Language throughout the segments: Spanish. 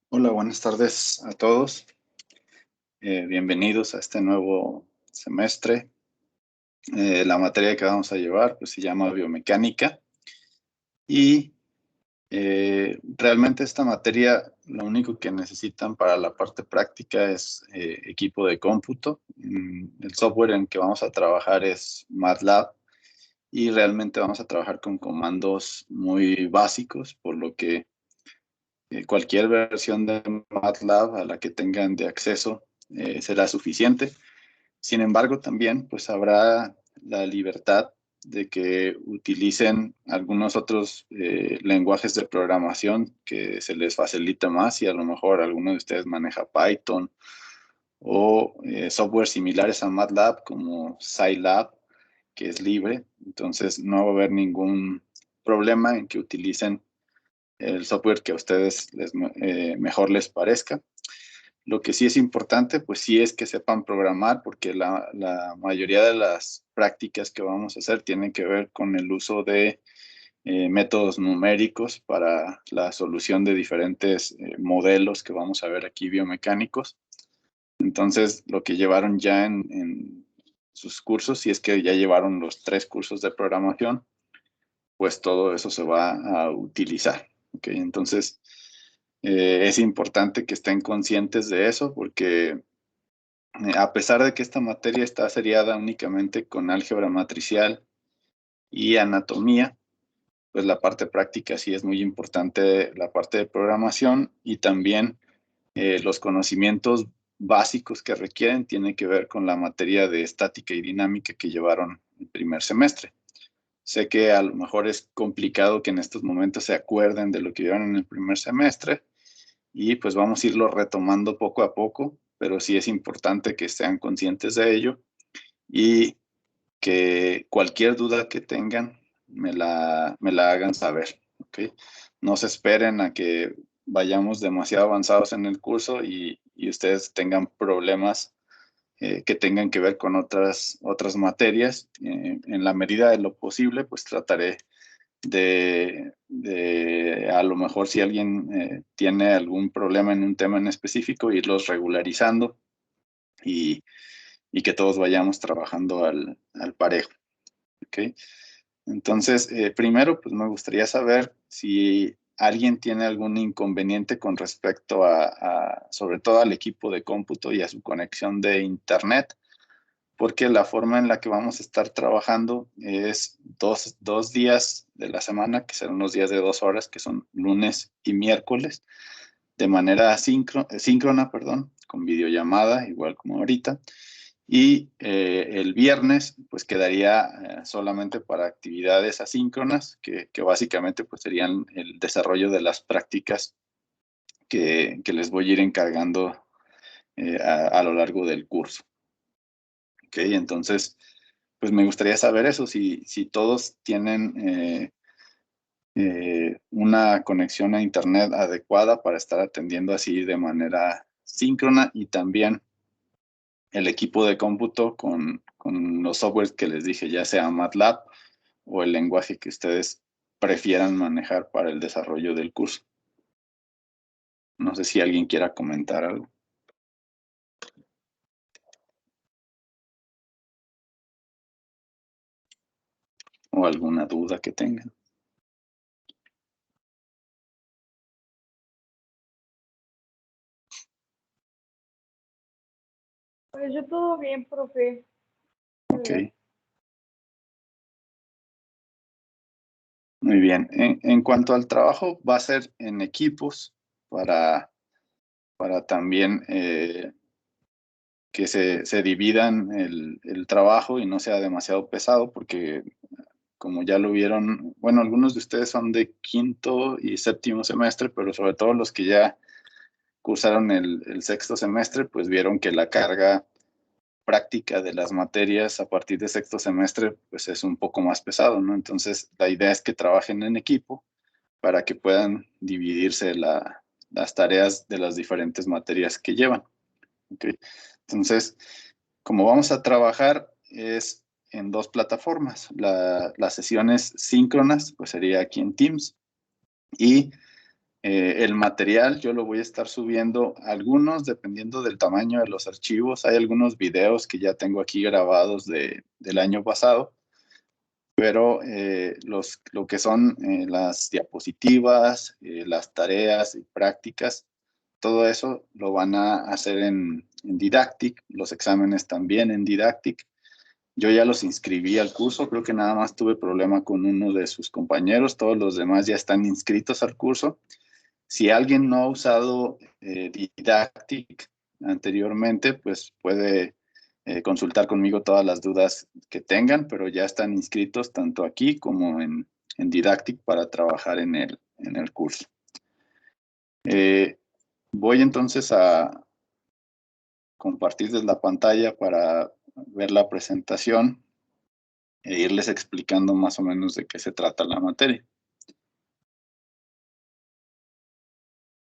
Hola, buenas tardes a todos. Bienvenidos a este nuevo semestre. La materia que vamos a llevar pues, se llama biomecánica y realmente esta materia lo único que necesitan para la parte práctica es equipo de cómputo. El software en que vamos a trabajar es MATLAB y realmente vamos a trabajar con comandos muy básicos, por lo que cualquier versión de MATLAB a la que tengan de acceso será suficiente. Sin embargo, también pues habrá la libertad de que utilicen algunos otros lenguajes de programación que se les facilita más y a lo mejor alguno de ustedes maneja Python o software similares a MATLAB como Scilab, que es libre. Entonces no va a haber ningún problema en que utilicen el software que a ustedes mejor les parezca. Lo que sí es importante, pues sí es que sepan programar, porque la mayoría de las prácticas que vamos a hacer tienen que ver con el uso de métodos numéricos para la solución de diferentes modelos que vamos a ver aquí biomecánicos. Entonces, lo que llevaron ya en sus cursos, si es que ya llevaron los 3 cursos de programación, pues todo eso se va a utilizar. ¿Okay? Entonces, es importante que estén conscientes de eso porque a pesar de que esta materia está seriada únicamente con álgebra matricial y anatomía, pues la parte práctica sí es muy importante, la parte de programación y también los conocimientos básicos que requieren tienen que ver con la materia de estática y dinámica que llevaron el primer semestre. Sé que a lo mejor es complicado que en estos momentos se acuerden de lo que llevaron en el primer semestre y pues vamos a irlo retomando poco a poco, pero sí es importante que sean conscientes de ello y que cualquier duda que tengan me la hagan saber, ¿ok? No se esperen a que vayamos demasiado avanzados en el curso y ustedes tengan problemas que tengan que ver con otras materias. En la medida de lo posible, pues trataré a lo mejor si alguien tiene algún problema en un tema en específico, irlos regularizando y, y que todos vayamos trabajando al parejo. ¿Okay? Entonces, primero, pues me gustaría saber si alguien tiene algún inconveniente con respecto sobre todo al equipo de cómputo y a su conexión de Internet, porque la forma en la que vamos a estar trabajando es dos días de la semana, que serán los días de 2 horas, que son lunes y miércoles, de manera síncrona, perdón, con videollamada, igual como ahorita. Y el viernes, pues quedaría solamente para actividades asíncronas, que básicamente pues serían el desarrollo de las prácticas que les voy a ir encargando a lo largo del curso. ¿Ok? Entonces, pues me gustaría saber eso, si todos tienen una conexión a Internet adecuada para estar atendiendo así de manera síncrona y también el equipo de cómputo con los softwares que les dije, ya sea MATLAB o el lenguaje que ustedes prefieran manejar para el desarrollo del curso. No sé si alguien quiera comentar algo o alguna duda que tengan. Pues yo todo bien, profe. Ok, muy bien. En cuanto al trabajo, va a ser en equipos para también que se dividan el trabajo y no sea demasiado pesado, porque como ya lo vieron, bueno, algunos de ustedes son de quinto y séptimo semestre, pero sobre todo los que ya cursaron el sexto semestre, pues vieron que la carga práctica de las materias a partir de sexto semestre, pues es un poco más pesado, ¿no? Entonces, la idea es que trabajen en equipo para que puedan dividirse las tareas de las diferentes materias que llevan. ¿Okay? Entonces, como vamos a trabajar es en 2 plataformas. Las sesiones síncronas, pues sería aquí en Teams, y El material yo lo voy a estar subiendo, algunos dependiendo del tamaño de los archivos. Hay algunos videos que ya tengo aquí grabados del año pasado, pero lo que son las diapositivas, las tareas y prácticas, todo eso lo van a hacer en Didactic, los exámenes también en Didactic. Yo ya los inscribí al curso, creo que nada más tuve problema con uno de sus compañeros, todos los demás ya están inscritos al curso. Si alguien no ha usado Didactic anteriormente, pues puede consultar conmigo todas las dudas que tengan, pero ya están inscritos tanto aquí como en Didactic para trabajar en el curso. Voy entonces a compartirles la pantalla para ver la presentación e irles explicando más o menos de qué se trata la materia.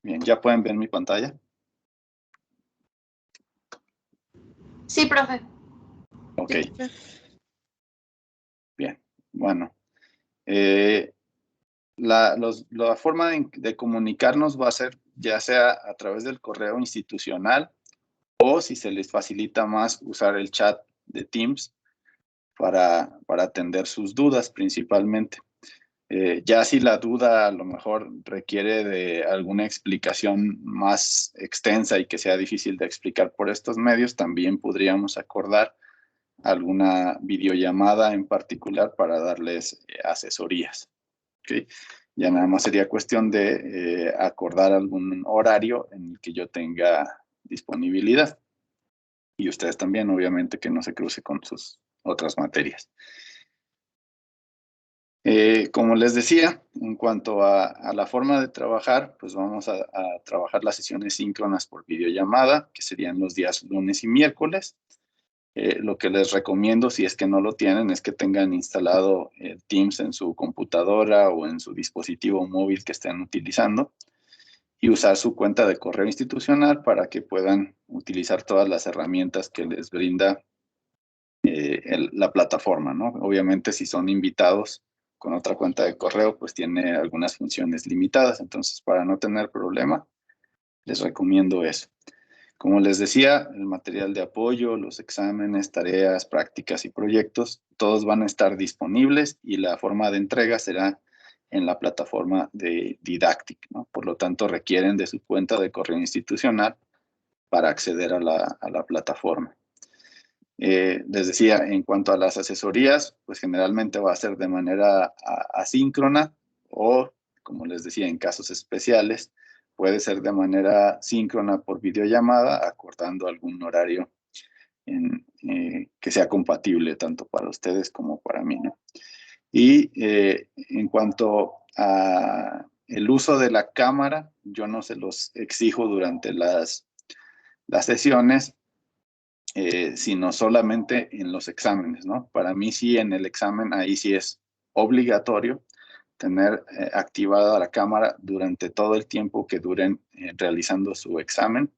Bien, ¿ya pueden ver mi pantalla? Sí, profe. Ok. Sí, profe. Bien, bueno. La forma de comunicarnos va a ser ya sea a través del correo institucional o si se les facilita más usar el chat de Teams para atender sus dudas principalmente. Ya si la duda a lo mejor requiere de alguna explicación más extensa y que sea difícil de explicar por estos medios, también podríamos acordar alguna videollamada en particular para darles asesorías. ¿Okay? Ya nada más sería cuestión de acordar algún horario en el que yo tenga disponibilidad. Y ustedes también, obviamente, que no se cruce con sus otras materias. Como les decía, en cuanto a la forma de trabajar, pues vamos a trabajar las sesiones síncronas por videollamada, que serían los días lunes y miércoles. Lo que les recomiendo, si es que no lo tienen, es que tengan instalado Teams en su computadora o en su dispositivo móvil que estén utilizando y usar su cuenta de correo institucional para que puedan utilizar todas las herramientas que les brinda la plataforma, ¿no? Obviamente, si son invitados con otra cuenta de correo, pues tiene algunas funciones limitadas. Entonces, para no tener problema, les recomiendo eso. Como les decía, el material de apoyo, los exámenes, tareas, prácticas y proyectos, todos van a estar disponibles y la forma de entrega será en la plataforma de Didactic, ¿no? Por lo tanto, requieren de su cuenta de correo institucional para acceder a la plataforma. Les decía, en cuanto a las asesorías, pues generalmente va a ser de manera asíncrona o, como les decía, en casos especiales, puede ser de manera síncrona por videollamada, acordando algún horario que sea compatible tanto para ustedes como para mí, ¿no? Y en cuanto a el uso de la cámara, yo no se los exijo durante las sesiones, sino solamente en los exámenes, ¿no? Para mí sí, en el examen, ahí sí es obligatorio tener activada la cámara durante todo el tiempo que duren realizando su examen.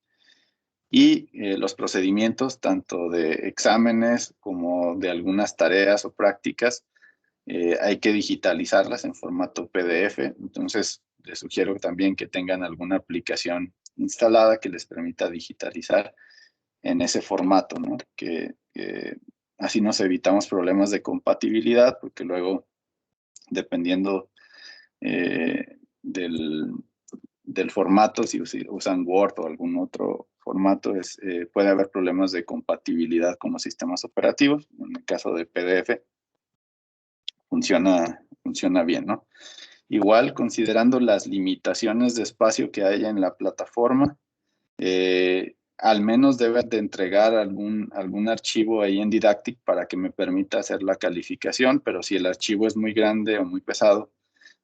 Y los procedimientos, tanto de exámenes como de algunas tareas o prácticas, hay que digitalizarlas en formato PDF. Entonces, les sugiero también que tengan alguna aplicación instalada que les permita digitalizar en ese formato, ¿no? Que así nos evitamos problemas de compatibilidad, porque luego, dependiendo del formato, si usan Word o algún otro formato, puede haber problemas de compatibilidad con los sistemas operativos. En el caso de PDF, funciona bien, ¿no? Igual, considerando las limitaciones de espacio que hay en la plataforma, al menos deben de entregar algún archivo ahí en Didactic para que me permita hacer la calificación, pero si el archivo es muy grande o muy pesado,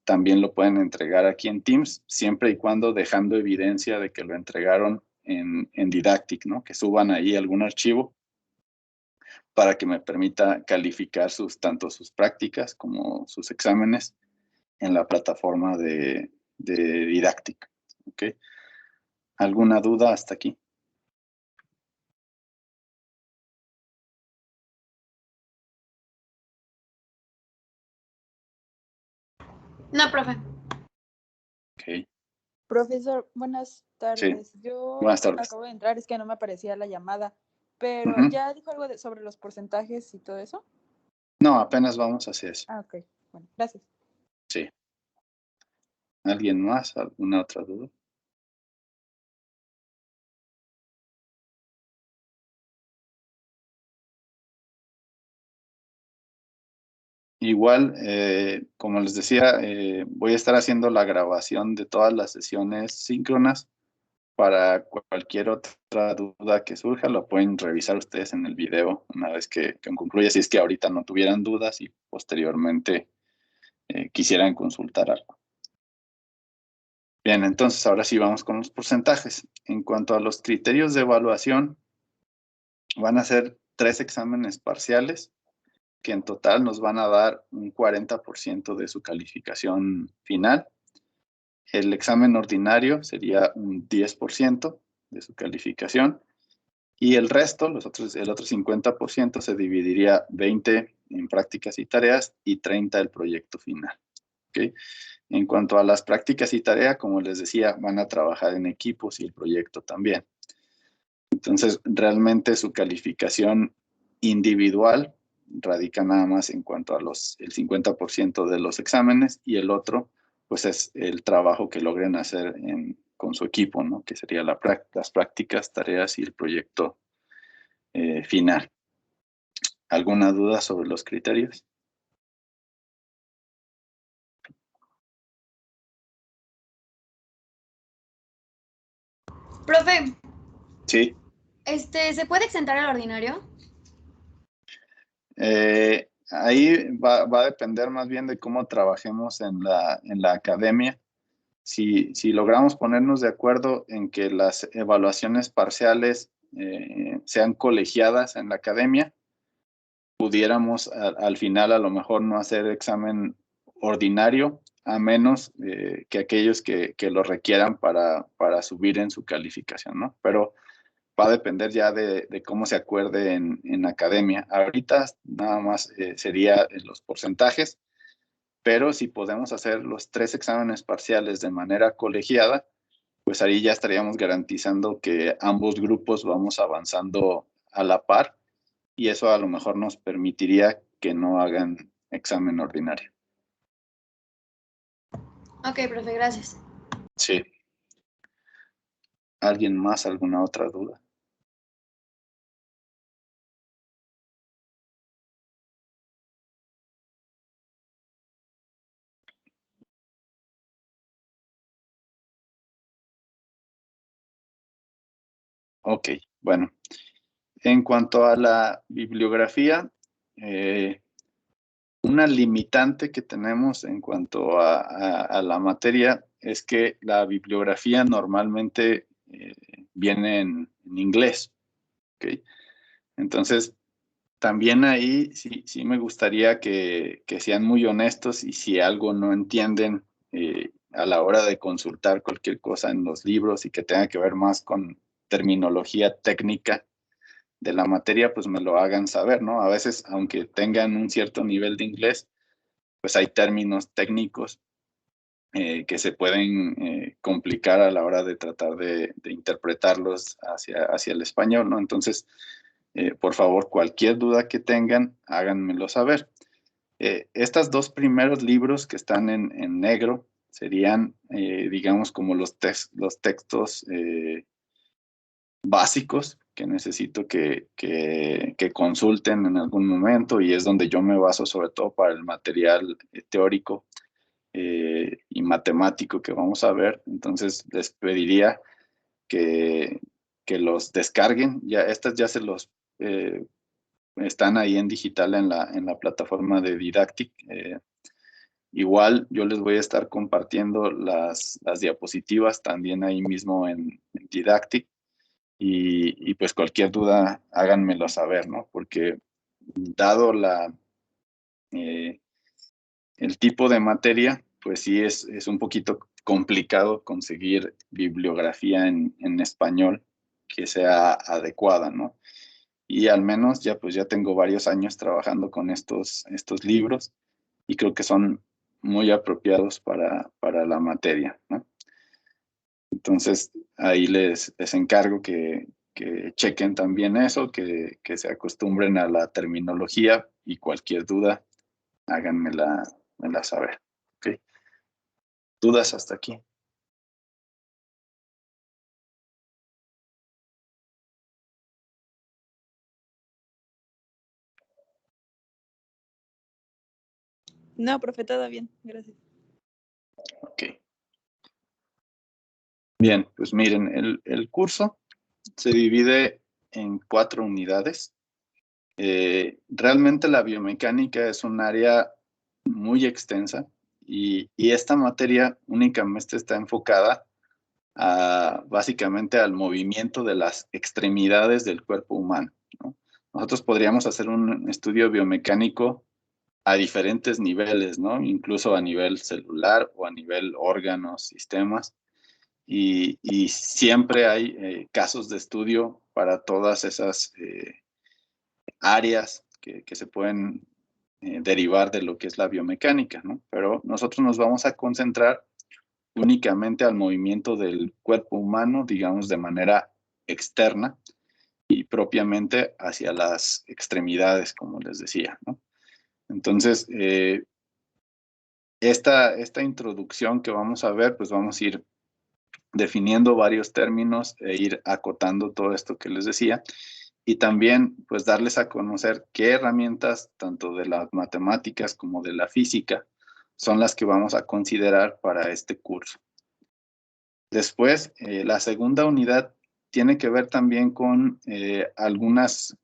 también lo pueden entregar aquí en Teams, siempre y cuando dejando evidencia de que lo entregaron en Didactic, ¿no? Que suban ahí algún archivo para que me permita calificar tanto sus prácticas como sus exámenes en la plataforma de Didactic. ¿Ok? ¿Alguna duda hasta aquí? No, profe. Ok. Profesor, buenas tardes. Sí, Yo buenas tardes. acabo de entrar, es que no me aparecía la llamada, pero Ujú. ¿ya dijo algo sobre los porcentajes y todo eso? No, apenas vamos hacia eso. Ah, ok. Bueno, gracias. Sí. ¿Alguien más? ¿Alguna otra duda? Igual, como les decía, voy a estar haciendo la grabación de todas las sesiones síncronas. Para cualquier otra duda que surja, lo pueden revisar ustedes en el video una vez que concluya, si es que ahorita no tuvieran dudas y posteriormente quisieran consultar algo. Bien, entonces ahora sí vamos con los porcentajes. En cuanto a los criterios de evaluación, van a ser 3 exámenes parciales que en total nos van a dar un 40% de su calificación final. El examen ordinario sería un 10% de su calificación y el resto, el otro 50% se dividiría 20 en prácticas y tareas y 30 el proyecto final. ¿Okay? En cuanto a las prácticas y tareas, como les decía, van a trabajar en equipos y el proyecto también. Entonces, realmente su calificación individual radica nada más en cuanto a el 50% de los exámenes y el otro, pues es el trabajo que logren hacer con su equipo, ¿no? Que sería las prácticas, tareas y el proyecto final. ¿Alguna duda sobre los criterios? Profe, Sí. ¿se puede exentar el ordinario? Ahí va a depender más bien de cómo trabajemos en la academia. Si logramos ponernos de acuerdo en que las evaluaciones parciales sean colegiadas en la academia, pudiéramos al final a lo mejor no hacer examen ordinario, a menos que aquellos que lo requieran para subir en su calificación, ¿no? Pero va a depender ya de cómo se acuerde en academia. Ahorita nada más sería los porcentajes, pero si podemos hacer los 3 exámenes parciales de manera colegiada, pues ahí ya estaríamos garantizando que ambos grupos vamos avanzando a la par y eso a lo mejor nos permitiría que no hagan examen ordinario. Ok, profe, gracias. Sí. ¿Alguien más? ¿Alguna otra duda? Ok, bueno. En cuanto a la bibliografía, una limitante que tenemos en cuanto a la materia es que la bibliografía normalmente viene en inglés. ¿Okay? Entonces, también ahí sí me gustaría que sean muy honestos y si algo no entienden a la hora de consultar cualquier cosa en los libros y que tenga que ver más con terminología técnica de la materia, pues me lo hagan saber, ¿no? A veces, aunque tengan un cierto nivel de inglés, pues hay términos técnicos que se pueden complicar a la hora de tratar de interpretarlos hacia el español, ¿no? Entonces, por favor, cualquier duda que tengan, háganmelo saber. Estos 2 primeros libros que están en negro serían, digamos, como los textos básicos que necesito que consulten en algún momento y es donde yo me baso sobre todo para el material teórico y matemático que vamos a ver. Entonces les pediría que los descarguen. Estas ya se los están ahí en digital en la plataforma de Didactic. Igual yo les voy a estar compartiendo las diapositivas también ahí mismo en Didactic. Y pues cualquier duda háganmelo saber, ¿no? Porque dado el tipo de materia, pues sí es un poquito complicado conseguir bibliografía en español que sea adecuada, ¿no? Y al menos ya tengo varios años trabajando con estos libros y creo que son muy apropiados para la materia, ¿no? Entonces, ahí les encargo que chequen también eso, que se acostumbren a la terminología y cualquier duda, háganmela saber. ¿Ok? ¿Dudas hasta aquí? No, profe, todo bien, gracias. Ok. Bien, pues miren, el curso se divide en 4 unidades. Realmente la biomecánica es un área muy extensa y esta materia únicamente está enfocada básicamente al movimiento de las extremidades del cuerpo humano, ¿no? Nosotros podríamos hacer un estudio biomecánico a diferentes niveles, ¿no? Incluso a nivel celular o a nivel órganos, sistemas, y siempre hay casos de estudio para todas esas áreas que se pueden derivar de lo que es la biomecánica, ¿no? Pero nosotros nos vamos a concentrar únicamente al movimiento del cuerpo humano, digamos, de manera externa y propiamente hacia las extremidades, como les decía, ¿no? Entonces, esta introducción que vamos a ver, pues vamos a ir definiendo varios términos e ir acotando todo esto que les decía y también pues darles a conocer qué herramientas tanto de las matemáticas como de la física son las que vamos a considerar para este curso. Después, la segunda unidad tiene que ver también con algunas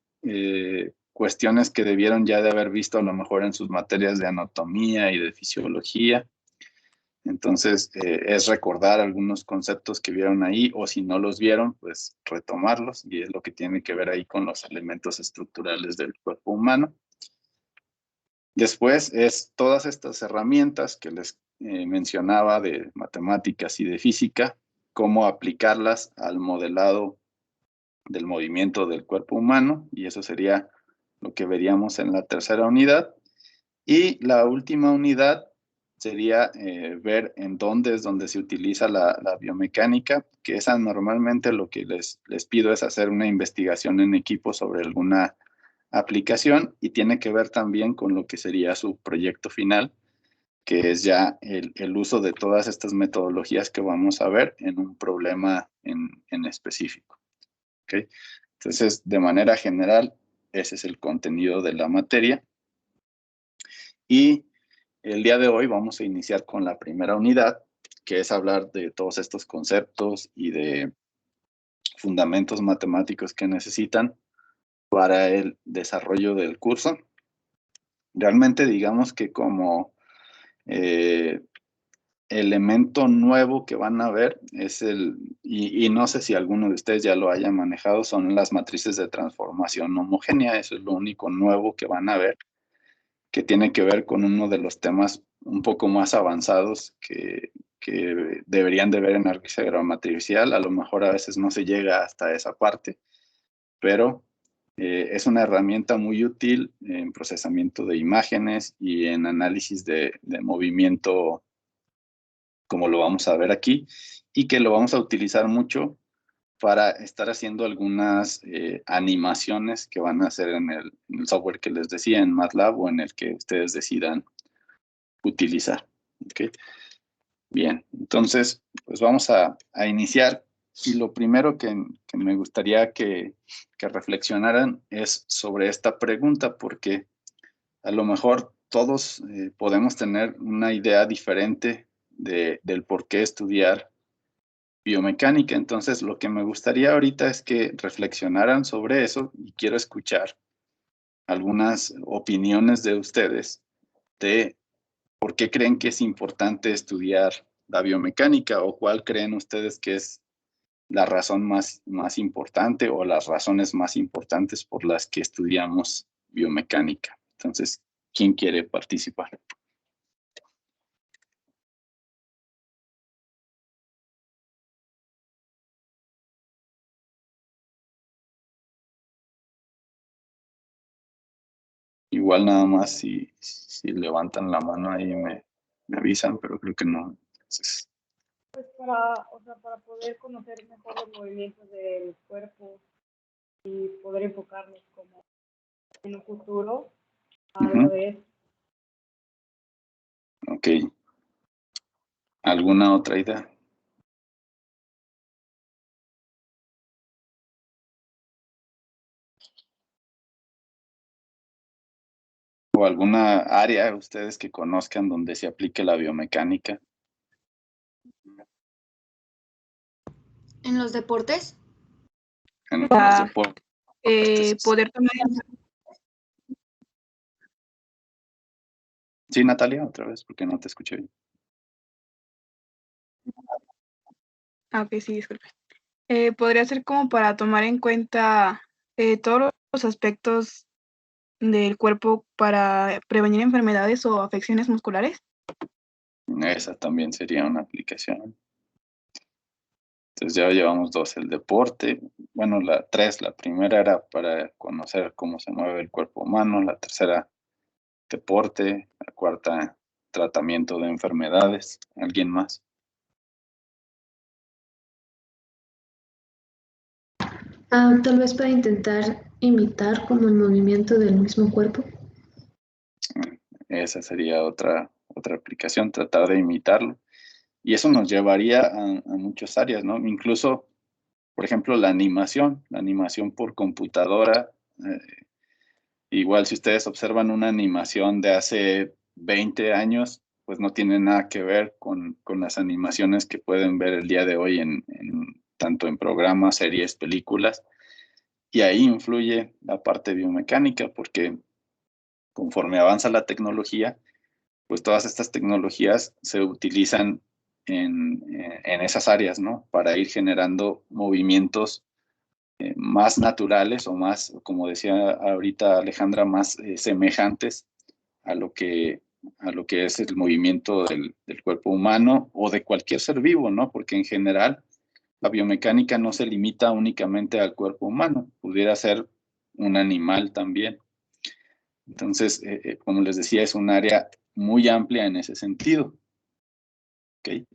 cuestiones que debieron ya de haber visto a lo mejor en sus materias de anatomía y de fisiología. Entonces, es recordar algunos conceptos que vieron ahí o si no los vieron, pues retomarlos y es lo que tiene que ver ahí con los elementos estructurales del cuerpo humano. Después es todas estas herramientas que les mencionaba de matemáticas y de física, cómo aplicarlas al modelado del movimiento del cuerpo humano, y eso sería lo que veríamos en la tercera unidad. Y la última unidad sería ver en dónde es donde se utiliza la biomecánica, que esa normalmente lo que les pido es hacer una investigación en equipo sobre alguna aplicación y tiene que ver también con lo que sería su proyecto final, que es ya el uso de todas estas metodologías que vamos a ver en un problema en específico. ¿Okay? Entonces, de manera general, ese es el contenido de la materia. Y el día de hoy vamos a iniciar con la primera unidad, que es hablar de todos estos conceptos y de fundamentos matemáticos que necesitan para el desarrollo del curso. Realmente digamos que como elemento nuevo que van a ver es y no sé si alguno de ustedes ya lo haya manejado, son las matrices de transformación homogénea. Eso es lo único nuevo que van a ver, que tiene que ver con uno de los temas un poco más avanzados que deberían de ver en álgebra matricial. A lo mejor a veces no se llega hasta esa parte, pero es una herramienta muy útil en procesamiento de imágenes y en análisis de movimiento, como lo vamos a ver aquí, y que lo vamos a utilizar mucho para estar haciendo algunas animaciones que van a hacer en el software que les decía, en MATLAB o en el que ustedes decidan utilizar. ¿Okay? Bien, entonces, pues vamos a iniciar. Y lo primero que me gustaría que reflexionaran es sobre esta pregunta, porque a lo mejor todos podemos tener una idea diferente del por qué estudiar biomecánica. Entonces, lo que me gustaría ahorita es que reflexionaran sobre eso y quiero escuchar algunas opiniones de ustedes de por qué creen que es importante estudiar la biomecánica o cuál creen ustedes que es la razón más importante o las razones más importantes por las que estudiamos biomecánica. Entonces, ¿quién quiere participar? Igual nada más si levantan la mano ahí me avisan, pero creo que no. Entonces, Pues para poder conocer mejor los movimientos del cuerpo y poder enfocarnos como en un futuro a algo Ujú. de eso. Ok. ¿Alguna otra idea? ¿O alguna área ustedes que conozcan donde se aplique la biomecánica? ¿En los deportes? En los Ah, deportes. Poder tomar Sí, Natalia, otra vez, porque no te escuché bien. ok, sí, disculpe. Podría ser como para tomar en cuenta todos los aspectos del cuerpo para prevenir enfermedades o afecciones musculares. Esa también sería una aplicación. Entonces ya llevamos dos, el deporte. Bueno, la primera era para conocer cómo se mueve el cuerpo humano, la tercera, deporte, la cuarta, tratamiento de enfermedades. ¿Alguien más? Tal vez para intentar imitar como el movimiento del mismo cuerpo. Esa sería otra aplicación, tratar de imitarlo. Y eso nos llevaría a muchas áreas, ¿no? Incluso, por ejemplo, la animación por computadora. Igual si ustedes observan una animación de hace 20 años, pues no tiene nada que ver con las animaciones que pueden ver el día de hoy tanto en programas, series, películas. Y ahí influye la parte biomecánica, porque conforme avanza la tecnología, pues todas estas tecnologías se utilizan en esas áreas, ¿no? Para ir generando movimientos más naturales o más, como decía ahorita Alejandra, más semejantes a lo que, a lo que es el movimiento del cuerpo humano o de cualquier ser vivo, ¿no? Porque en general la biomecánica no se limita únicamente al cuerpo humano, pudiera ser un animal también. Entonces, como les decía, es un área muy amplia en ese sentido. ¿Ok?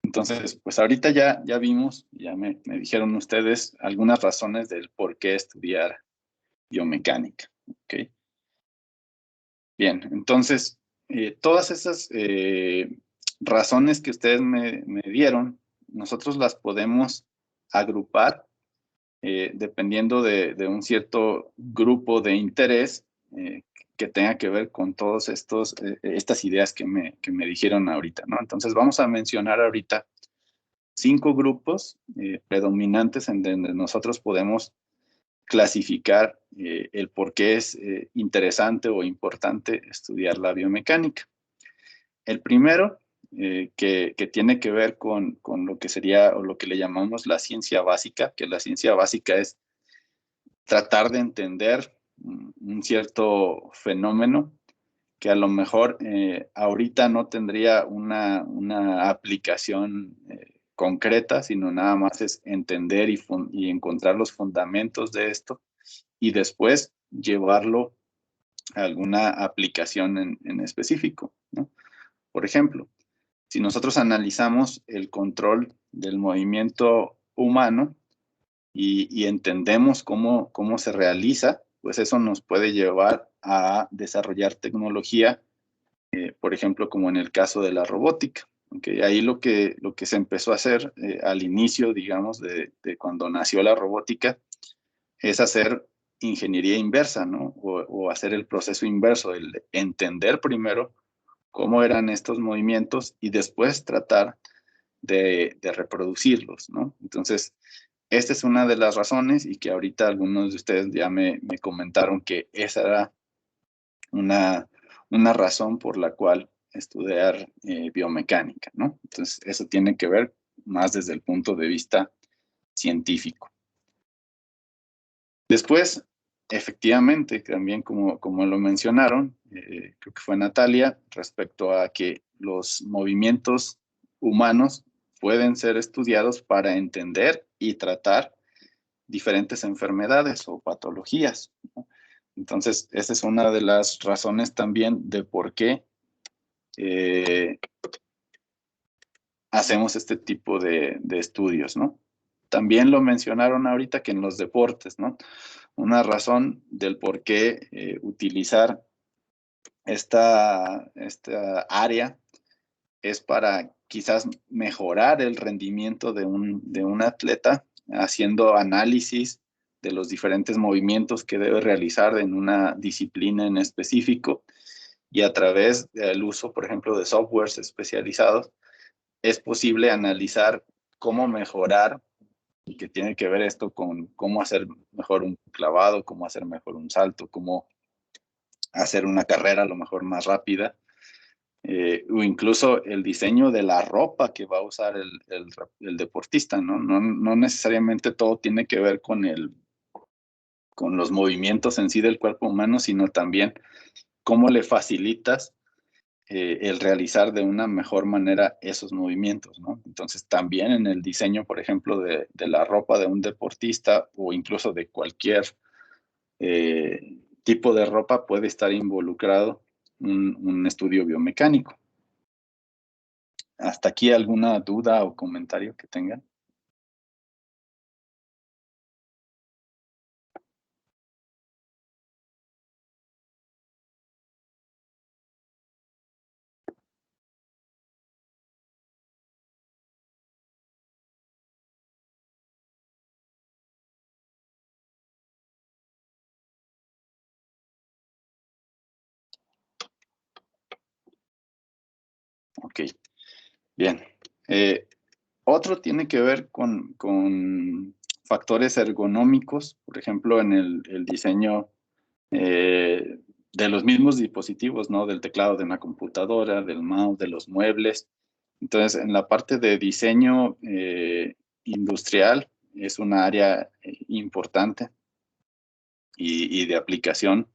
Entonces, pues ahorita ya vimos, ya me dijeron ustedes algunas razones del por qué estudiar biomecánica. ¿Ok? Bien, entonces, todas esas razones que ustedes me dieron, nosotros las podemos agrupar dependiendo de un cierto grupo de interés que tenga que ver con todas estas ideas que me dijeron ahorita, ¿no? Entonces, vamos a mencionar ahorita 5 grupos predominantes en donde nosotros podemos clasificar el por qué es interesante o importante estudiar la biomecánica. El primero, que tiene que ver con lo que sería o lo que le llamamos la ciencia básica, que la ciencia básica es tratar de entender un cierto fenómeno que a lo mejor ahorita no tendría una aplicación concreta, sino nada más es entender y encontrar los fundamentos de esto y después llevarlo a alguna aplicación en específico, ¿no? Por ejemplo, si nosotros analizamos el control del movimiento humano y entendemos cómo se realiza, pues eso nos puede llevar a desarrollar tecnología, por ejemplo, como en el caso de la robótica. Okay, ahí lo que se empezó a hacer al inicio, digamos, de cuando nació la robótica, es hacer ingeniería inversa, ¿no? O hacer el proceso inverso, el entender primero cómo eran estos movimientos y después tratar de reproducirlos, ¿no? Entonces, esta es una de las razones y que ahorita algunos de ustedes ya me comentaron que esa era una razón por la cual estudiar biomecánica, ¿no? Entonces, eso tiene que ver más desde el punto de vista científico. Después, efectivamente, también como lo mencionaron, creo que fue Natalia, respecto a que los movimientos humanos pueden ser estudiados para entender y tratar diferentes enfermedades o patologías, ¿no? Entonces, esa es una de las razones también de por qué hacemos este tipo de estudios, ¿no? También lo mencionaron ahorita que en los deportes, ¿no? Una razón del por qué utilizar esta área es para quizás mejorar el rendimiento de un atleta haciendo análisis de los diferentes movimientos que debe realizar en una disciplina en específico y a través del uso, por ejemplo, de softwares especializados, es posible analizar cómo mejorar, y que tiene que ver esto con cómo hacer mejor un clavado, cómo hacer mejor un salto, cómo hacer una carrera a lo mejor más rápida, o incluso el diseño de la ropa que va a usar el deportista, ¿no? No necesariamente todo tiene que ver con los movimientos en sí del cuerpo humano, sino también cómo le facilitas el realizar de una mejor manera esos movimientos, ¿no? Entonces, también en el diseño, por ejemplo, de la ropa de un deportista o incluso de cualquier tipo de ropa puede estar involucrado un estudio biomecánico. ¿Hasta aquí alguna duda o comentario que tengan? Ok, bien. Otro tiene que ver con factores ergonómicos, por ejemplo, en el diseño de los mismos dispositivos, ¿no? Del teclado de una computadora, del mouse, de los muebles. Entonces, en la parte de diseño industrial es una área importante y de aplicación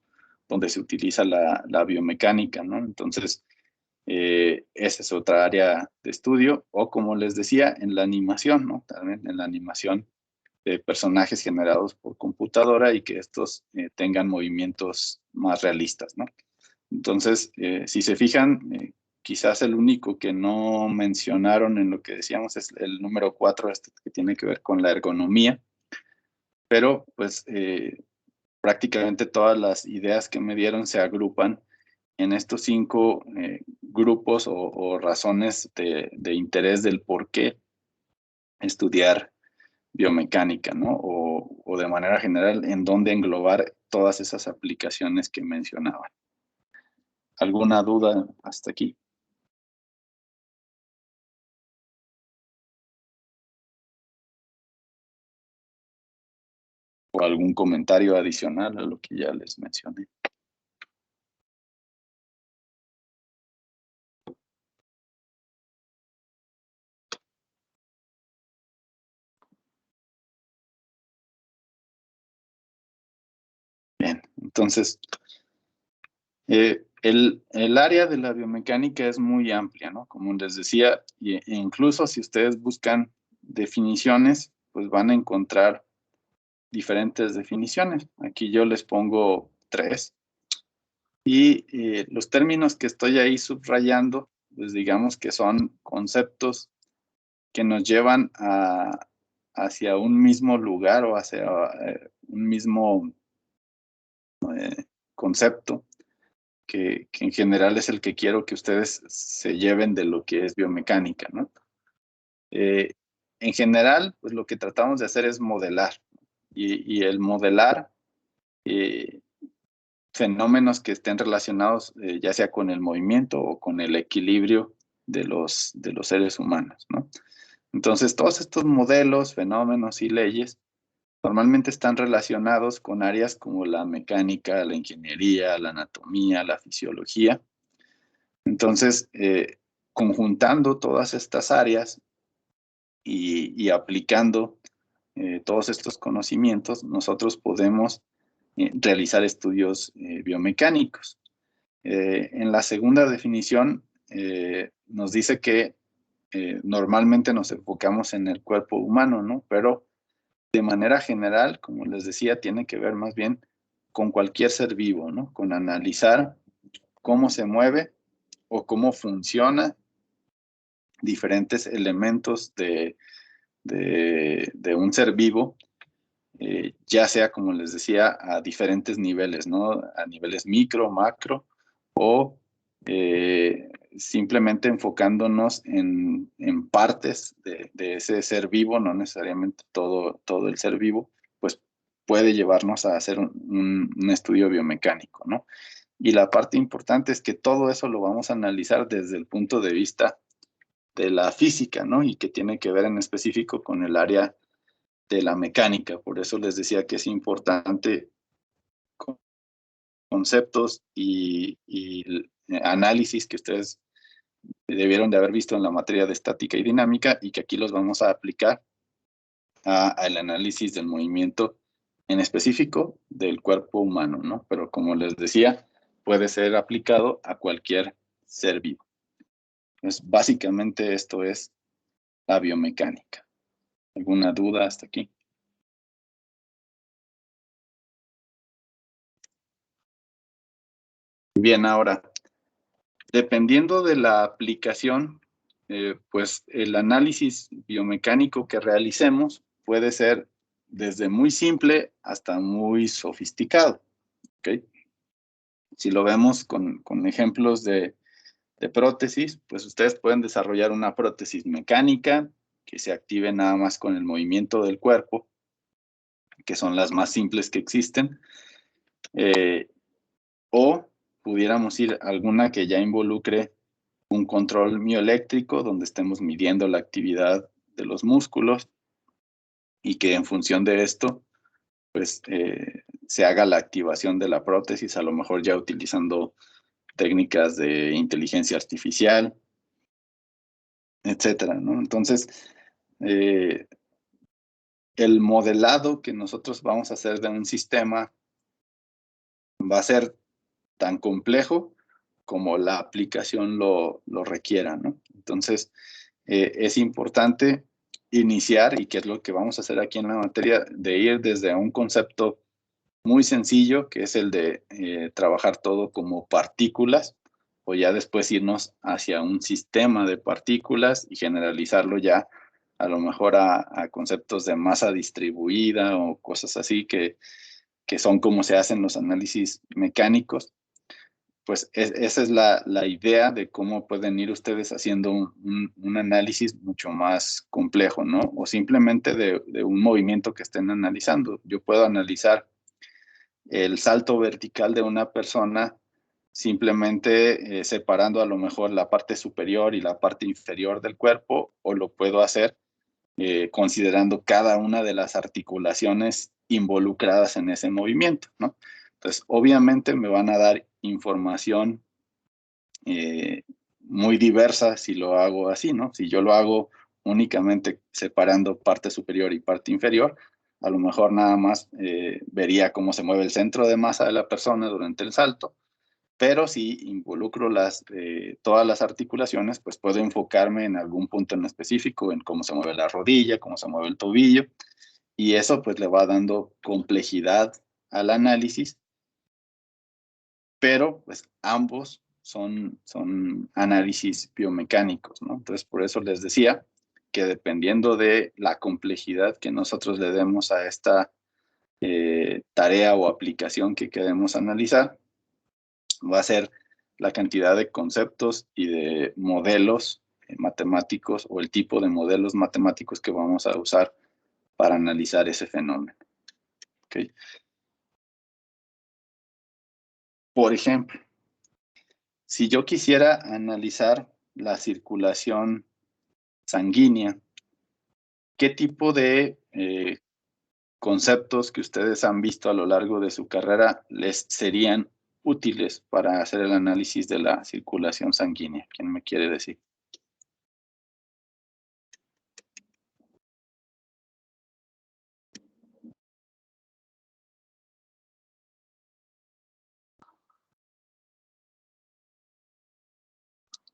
donde se utiliza la biomecánica, ¿no? Entonces, esa es otra área de estudio, o como les decía, en la animación, ¿no? También en la animación de personajes generados por computadora y que estos tengan movimientos más realistas, ¿no? Entonces, si se fijan, quizás el único que no mencionaron en lo que decíamos es el número 4, este que tiene que ver con la ergonomía, pero pues prácticamente todas las ideas que me dieron se agrupan en estos 5 grupos o razones de interés del por qué estudiar biomecánica, ¿no? O de manera general, en dónde englobar todas esas aplicaciones que mencionaban. ¿Alguna duda hasta aquí? ¿O algún comentario adicional a lo que ya les mencioné? Bien, entonces, el área de la biomecánica es muy amplia, ¿no? Como les decía, e incluso si ustedes buscan definiciones, pues van a encontrar diferentes definiciones. Aquí yo les pongo 3. Y los términos que estoy ahí subrayando, pues digamos que son conceptos que nos llevan hacia un mismo lugar o hacia un mismo concepto que en general es el que quiero que ustedes se lleven de lo que es biomecánica, ¿no? En general, pues lo que tratamos de hacer es modelar y el modelar fenómenos que estén relacionados ya sea con el movimiento o con el equilibrio de los seres humanos, ¿no? Entonces, todos estos modelos, fenómenos y leyes normalmente están relacionados con áreas como la mecánica, la ingeniería, la anatomía, la fisiología. Entonces, conjuntando todas estas áreas y aplicando todos estos conocimientos, nosotros podemos realizar estudios biomecánicos. En la segunda definición nos dice que normalmente nos enfocamos en el cuerpo humano, ¿no? Pero de manera general, como les decía, tiene que ver más bien con cualquier ser vivo, ¿no? Con analizar cómo se mueve o cómo funciona diferentes elementos de un ser vivo, ya sea, como les decía, a diferentes niveles, ¿no? A niveles micro, macro, o simplemente enfocándonos en partes de ese ser vivo, no necesariamente todo el ser vivo, pues puede llevarnos a hacer un estudio biomecánico, ¿no? Y la parte importante es que todo eso lo vamos a analizar desde el punto de vista de la física, ¿no? Y que tiene que ver en específico con el área de la mecánica. Por eso les decía que es importante conceptos y análisis que ustedes debieron de haber visto en la materia de estática y dinámica y que aquí los vamos a aplicar al análisis del movimiento en específico del cuerpo humano, ¿no? Pero como les decía, puede ser aplicado a cualquier ser vivo. Entonces, básicamente esto es la biomecánica. ¿Alguna duda hasta aquí? Bien, ahora, dependiendo de la aplicación, pues el análisis biomecánico que realicemos puede ser desde muy simple hasta muy sofisticado, ¿ok? Si lo vemos con ejemplos de prótesis, pues ustedes pueden desarrollar una prótesis mecánica que se active nada más con el movimiento del cuerpo, que son las más simples que existen, o pudiéramos ir a alguna que ya involucre un control mioeléctrico donde estemos midiendo la actividad de los músculos y que en función de esto, pues se haga la activación de la prótesis, a lo mejor ya utilizando técnicas de inteligencia artificial, etcétera, ¿no? Entonces, el modelado que nosotros vamos a hacer de un sistema va a ser tan complejo como la aplicación lo requiera, ¿no? Entonces, es importante iniciar, y que es lo que vamos a hacer aquí en la materia, de ir desde un concepto muy sencillo, que es el de trabajar todo como partículas, o ya después irnos hacia un sistema de partículas y generalizarlo ya a lo mejor a conceptos de masa distribuida o cosas así que son como se hacen los análisis mecánicos. Pues esa es la idea de cómo pueden ir ustedes haciendo un análisis mucho más complejo, ¿no? O simplemente de un movimiento que estén analizando. Yo puedo analizar el salto vertical de una persona simplemente separando a lo mejor la parte superior y la parte inferior del cuerpo, o lo puedo hacer considerando cada una de las articulaciones involucradas en ese movimiento, ¿no? Entonces, obviamente me van a dar información muy diversa si lo hago así, ¿no? Si yo lo hago únicamente separando parte superior y parte inferior, a lo mejor nada más vería cómo se mueve el centro de masa de la persona durante el salto, pero si involucro todas las articulaciones, pues puedo enfocarme en algún punto en específico, en cómo se mueve la rodilla, cómo se mueve el tobillo, y eso pues le va dando complejidad al análisis, pero pues ambos son análisis biomecánicos, ¿no? Entonces, por eso les decía que dependiendo de la complejidad que nosotros le demos a esta tarea o aplicación que queremos analizar, va a ser la cantidad de conceptos y de modelos matemáticos o el tipo de modelos matemáticos que vamos a usar para analizar ese fenómeno. ¿Okay? Por ejemplo, si yo quisiera analizar la circulación sanguínea, ¿qué tipo de conceptos que ustedes han visto a lo largo de su carrera les serían útiles para hacer el análisis de la circulación sanguínea? ¿Quién me quiere decir?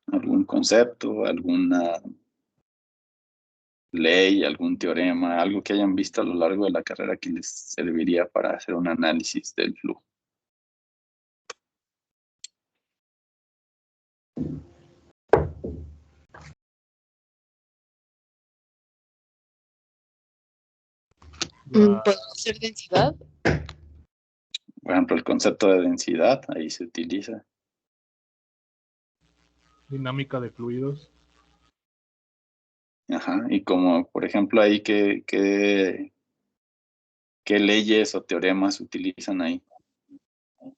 ¿Algún concepto, alguna ley, algún teorema, algo que hayan visto a lo largo de la carrera que les serviría para hacer un análisis del flujo? ¿Podría ser densidad? Por ejemplo, el concepto de densidad, ahí se utiliza. Dinámica de fluidos. Ajá, y como, por ejemplo, ahí, ¿qué leyes o teoremas se utilizan ahí? ¿Se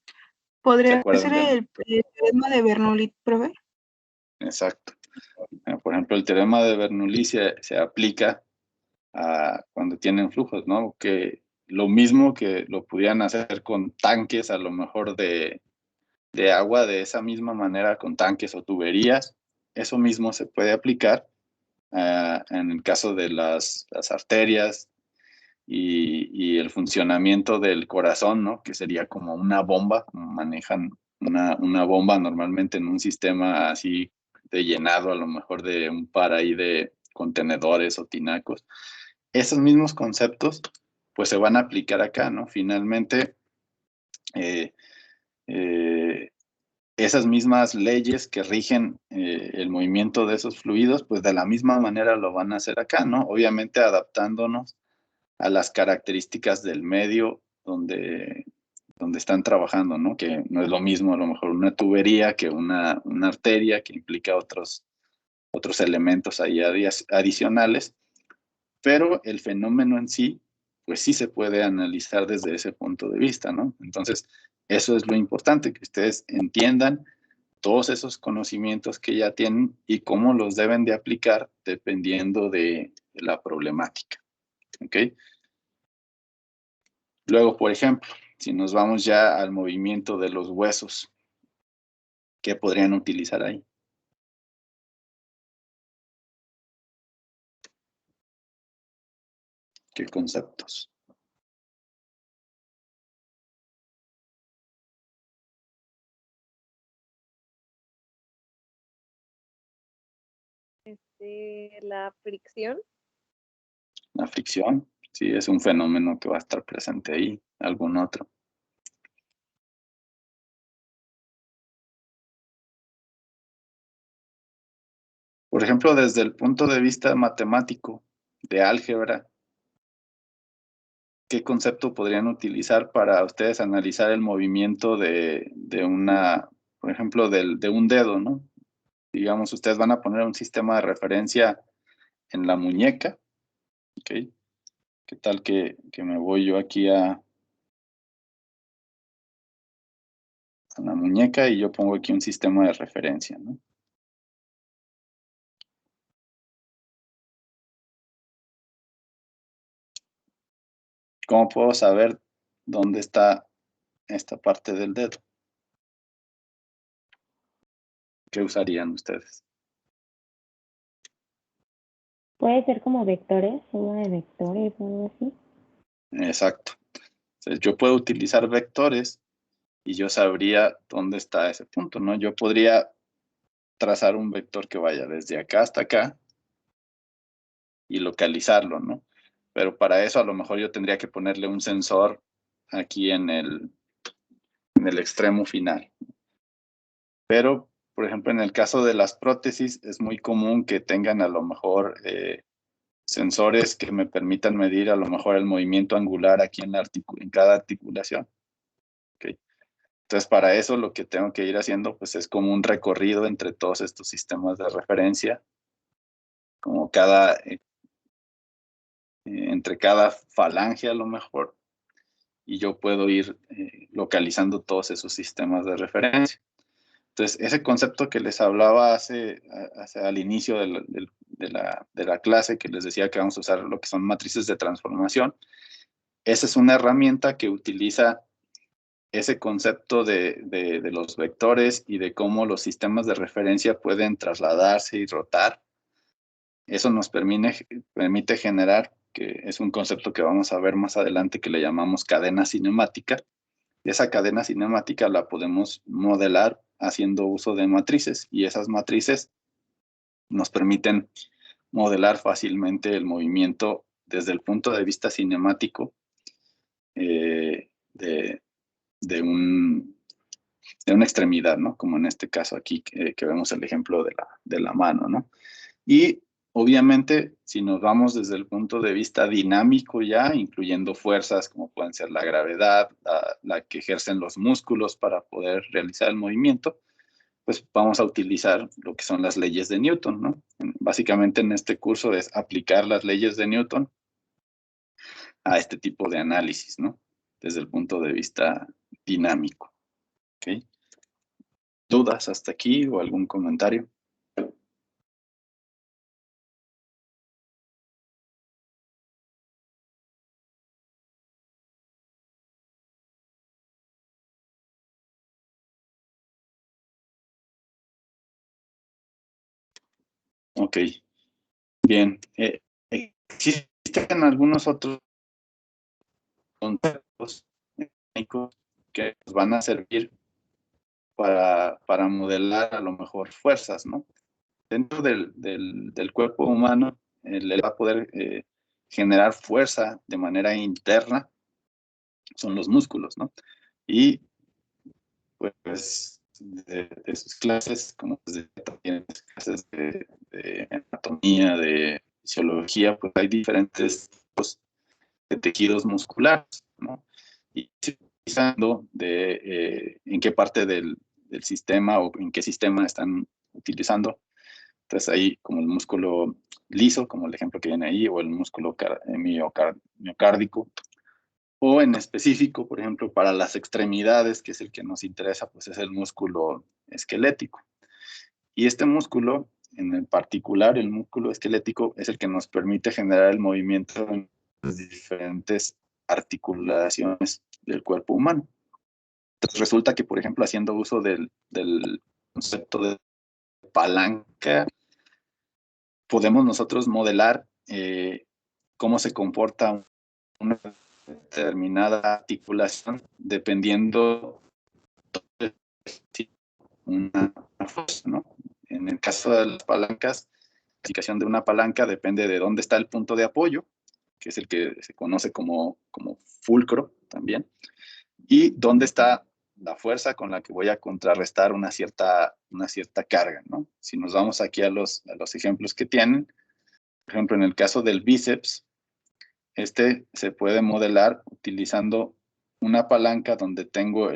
¿Podría acuerdan ser el teorema de Bernoulli, profe? Exacto. Por ejemplo, el teorema de Bernoulli se aplica a cuando tienen flujos, ¿no? Que lo mismo que lo pudieran hacer con tanques, a lo mejor de agua, de esa misma manera con tanques o tuberías, eso mismo se puede aplicar en el caso de las arterias y el funcionamiento del corazón, ¿no? Que sería como una bomba, manejan una bomba normalmente en un sistema así de llenado, a lo mejor de un par ahí de contenedores o tinacos. Esos mismos conceptos, pues se van a aplicar acá, ¿no? Finalmente, esas mismas leyes que rigen el movimiento de esos fluidos, pues de la misma manera lo van a hacer acá, ¿no? Obviamente adaptándonos a las características del medio donde están trabajando, ¿no? Que no es lo mismo a lo mejor una tubería que una arteria, que implica otros elementos ahí adicionales, pero el fenómeno en sí, pues sí se puede analizar desde ese punto de vista, ¿no? Entonces, eso es lo importante, que ustedes entiendan todos esos conocimientos que ya tienen y cómo los deben de aplicar dependiendo de la problemática, ¿ok? Luego, por ejemplo, si nos vamos ya al movimiento de los huesos, ¿qué podrían utilizar ahí? ¿Qué conceptos? La fricción. La fricción, sí, es un fenómeno que va a estar presente ahí. ¿Algún otro? Por ejemplo, desde el punto de vista matemático, de álgebra, ¿qué concepto podrían utilizar para ustedes analizar el movimiento de una, por ejemplo, de un dedo, ¿no? Digamos, ustedes van a poner un sistema de referencia en la muñeca, ¿ok? ¿Qué tal que me voy yo aquí a la muñeca y yo pongo aquí un sistema de referencia, ¿no? ¿Cómo puedo saber dónde está esta parte del dedo? ¿Qué usarían ustedes? Puede ser como vectores, suma de vectores o algo así. Exacto. Entonces, yo puedo utilizar vectores y yo sabría dónde está ese punto, ¿no? Yo podría trazar un vector que vaya desde acá hasta acá y localizarlo, ¿no? Pero para eso a lo mejor yo tendría que ponerle un sensor aquí en el extremo final. Pero, por ejemplo, en el caso de las prótesis, es muy común que tengan a lo mejor sensores que me permitan medir a lo mejor el movimiento angular aquí en cada articulación. ¿Okay? Entonces, para eso lo que tengo que ir haciendo pues es como un recorrido entre todos estos sistemas de referencia, como entre cada falange a lo mejor, y yo puedo ir localizando todos esos sistemas de referencia. Entonces, ese concepto que les hablaba al inicio de la clase, que les decía que vamos a usar lo que son matrices de transformación, esa es una herramienta que utiliza ese concepto de los vectores y de cómo los sistemas de referencia pueden trasladarse y rotar. Eso nos permite generar, que es un concepto que vamos a ver más adelante, que le llamamos cadena cinemática. Esa cadena cinemática la podemos modelar haciendo uso de matrices, y esas matrices nos permiten modelar fácilmente el movimiento desde el punto de vista cinemático de una extremidad, ¿no? Como en este caso aquí que vemos el ejemplo de la mano, ¿no? Y Obviamente, si nos vamos desde el punto de vista dinámico ya, incluyendo fuerzas como pueden ser la gravedad, la que ejercen los músculos para poder realizar el movimiento, pues vamos a utilizar lo que son las leyes de Newton, ¿no? Básicamente en este curso es aplicar las leyes de Newton a este tipo de análisis, ¿no? Desde el punto de vista dinámico. ¿Ok? ¿Dudas hasta aquí o algún comentario? Ok, bien. Existen algunos otros conceptos técnicos que nos van a servir para modelar a lo mejor fuerzas, ¿no? Dentro del cuerpo humano, le va a poder generar fuerza de manera interna, son los músculos, ¿no? Y pues de sus clases, como también clases de anatomía, de fisiología, pues hay diferentes tipos de tejidos musculares, ¿no? Y utilizando en qué parte del sistema o en qué sistema están utilizando. Entonces ahí como el músculo liso, como el ejemplo que viene ahí, o el músculo miocárdico, o en específico, por ejemplo, para las extremidades, que es el que nos interesa, pues es el músculo esquelético. Y este músculo, en el particular, el músculo esquelético, es el que nos permite generar el movimiento en las diferentes articulaciones del cuerpo humano. Entonces resulta que, por ejemplo, haciendo uso del concepto de palanca, podemos nosotros modelar cómo se comporta una determinada articulación dependiendo de una fuerza, ¿no? En el caso de las palancas, la aplicación de una palanca depende de dónde está el punto de apoyo, que es el que se conoce como fulcro también, y dónde está la fuerza con la que voy a contrarrestar una cierta carga, ¿no? Si nos vamos aquí a los ejemplos que tienen, por ejemplo, en el caso del bíceps, este se puede modelar utilizando una palanca donde tengo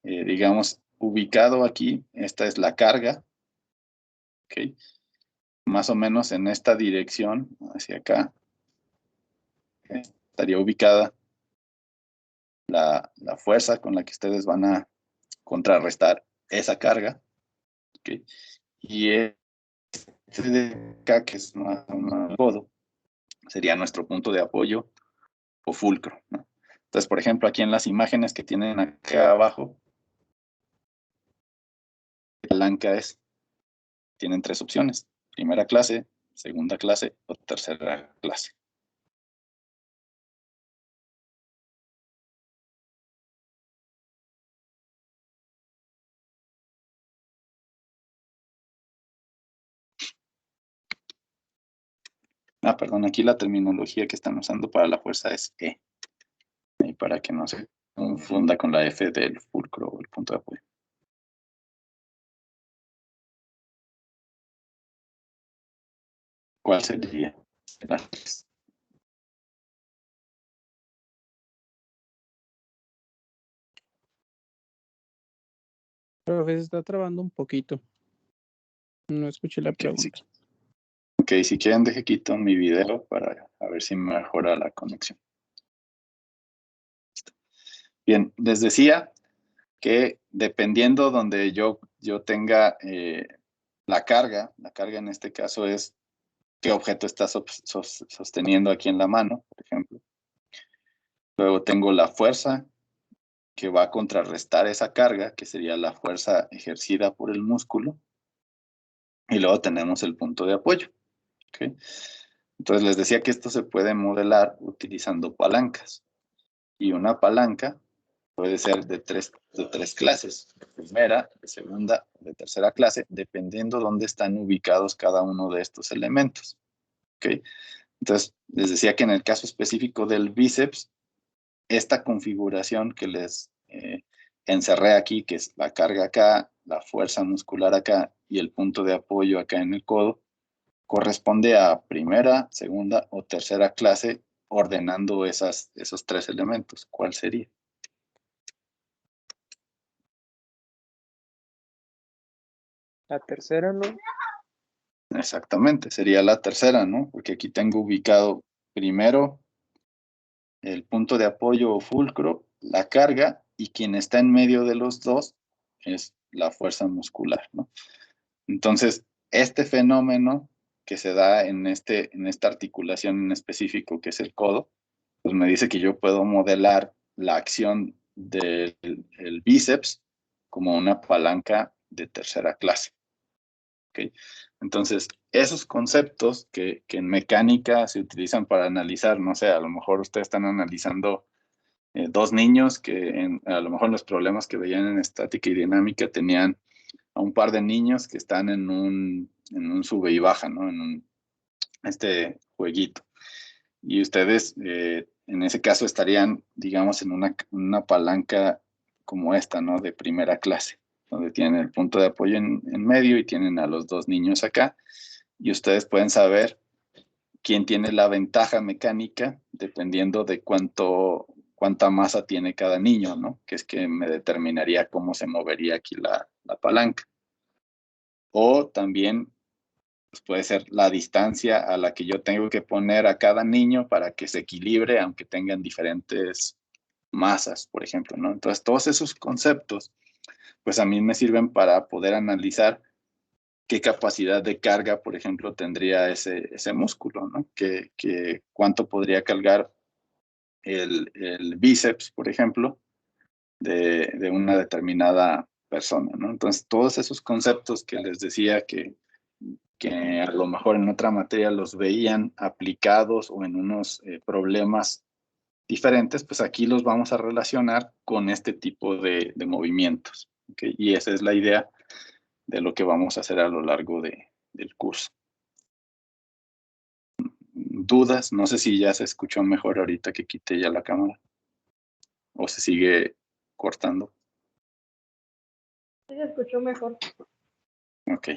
digamos, ubicado aquí, esta es la carga, ¿ok? Más o menos en esta dirección, hacia acá, estaría ubicada la fuerza con la que ustedes van a contrarrestar esa carga, ¿ok? Y este de acá, que es más el codo, sería nuestro punto de apoyo o fulcro, ¿no? Entonces, por ejemplo, aquí en las imágenes que tienen acá abajo, la palanca tienen 3 opciones: primera clase, segunda clase o tercera clase. Perdón, aquí la terminología que están usando para la fuerza es E. Y para que no se confunda con la F del fulcro o el punto de apoyo. ¿Cuál sería? Profe, se está trabando un poquito. No escuché la pregunta. Ok, si quieren deje quito mi video para a ver si mejora la conexión. Bien, les decía que dependiendo donde yo tenga la carga en este caso es qué objeto está sosteniendo aquí en la mano, por ejemplo. Luego tengo la fuerza que va a contrarrestar esa carga, que sería la fuerza ejercida por el músculo. Y luego tenemos el punto de apoyo. ¿Okay? Entonces les decía que esto se puede modelar utilizando palancas. Y una palanca puede ser de tres clases: de primera, de segunda, de tercera clase, dependiendo dónde están ubicados cada uno de estos elementos. ¿Okay? Entonces, les decía que en el caso específico del bíceps, esta configuración que les encerré aquí, que es la carga acá, la fuerza muscular acá y el punto de apoyo acá en el codo, corresponde a primera, segunda o tercera clase ordenando esos 3 elementos. ¿Cuál sería? La tercera, ¿no? Exactamente, sería la tercera, ¿no? Porque aquí tengo ubicado primero el punto de apoyo o fulcro, la carga, y quien está en medio de los dos es la fuerza muscular, ¿no? Entonces, este fenómeno que se da en esta articulación en específico, que es el codo, pues me dice que yo puedo modelar la acción del el bíceps como una palanca de tercera clase. ¿Okay? Entonces, esos conceptos que en mecánica se utilizan para analizar, no sé, a lo mejor ustedes están analizando 2 niños que a lo mejor los problemas que veían en estática y dinámica tenían a un par de niños que están en un sube y baja, ¿no? Este jueguito. Y ustedes, en ese caso, estarían, digamos, en una palanca como esta, ¿no? De primera clase, donde tienen el punto de apoyo en medio y tienen a los 2 niños acá. Y ustedes pueden saber quién tiene la ventaja mecánica dependiendo de cuánta masa tiene cada niño, ¿no? Que es que me determinaría cómo se movería aquí la palanca. O también pues puede ser la distancia a la que yo tengo que poner a cada niño para que se equilibre, aunque tengan diferentes masas, por ejemplo, ¿no? Entonces, todos esos conceptos, pues a mí me sirven para poder analizar qué capacidad de carga, por ejemplo, tendría ese músculo, ¿no? Cuánto podría cargar el bíceps, por ejemplo, de una determinada persona, ¿no? Entonces, todos esos conceptos que les decía que a lo mejor en otra materia los veían aplicados o en unos problemas diferentes, pues aquí los vamos a relacionar con este tipo de movimientos. ¿Okay? Y esa es la idea de lo que vamos a hacer a lo largo del curso. ¿Dudas? No sé si ya se escuchó mejor ahorita que quité ya la cámara o se sigue cortando. Sí, se escuchó mejor. Ok.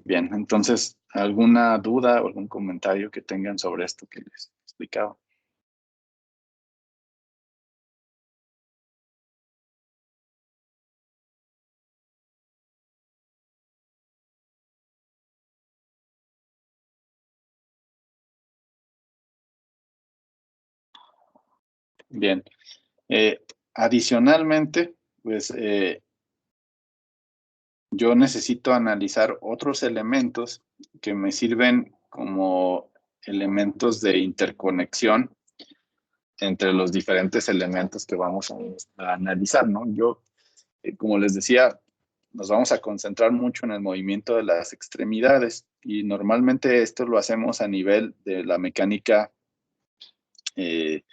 Bien, entonces, ¿alguna duda o algún comentario que tengan sobre esto que les explicaba? Bien. Adicionalmente, pues yo necesito analizar otros elementos que me sirven como elementos de interconexión entre los diferentes elementos que vamos a analizar, ¿no? Yo, como les decía, nos vamos a concentrar mucho en el movimiento de las extremidades y normalmente esto lo hacemos a nivel de la mecánica eh,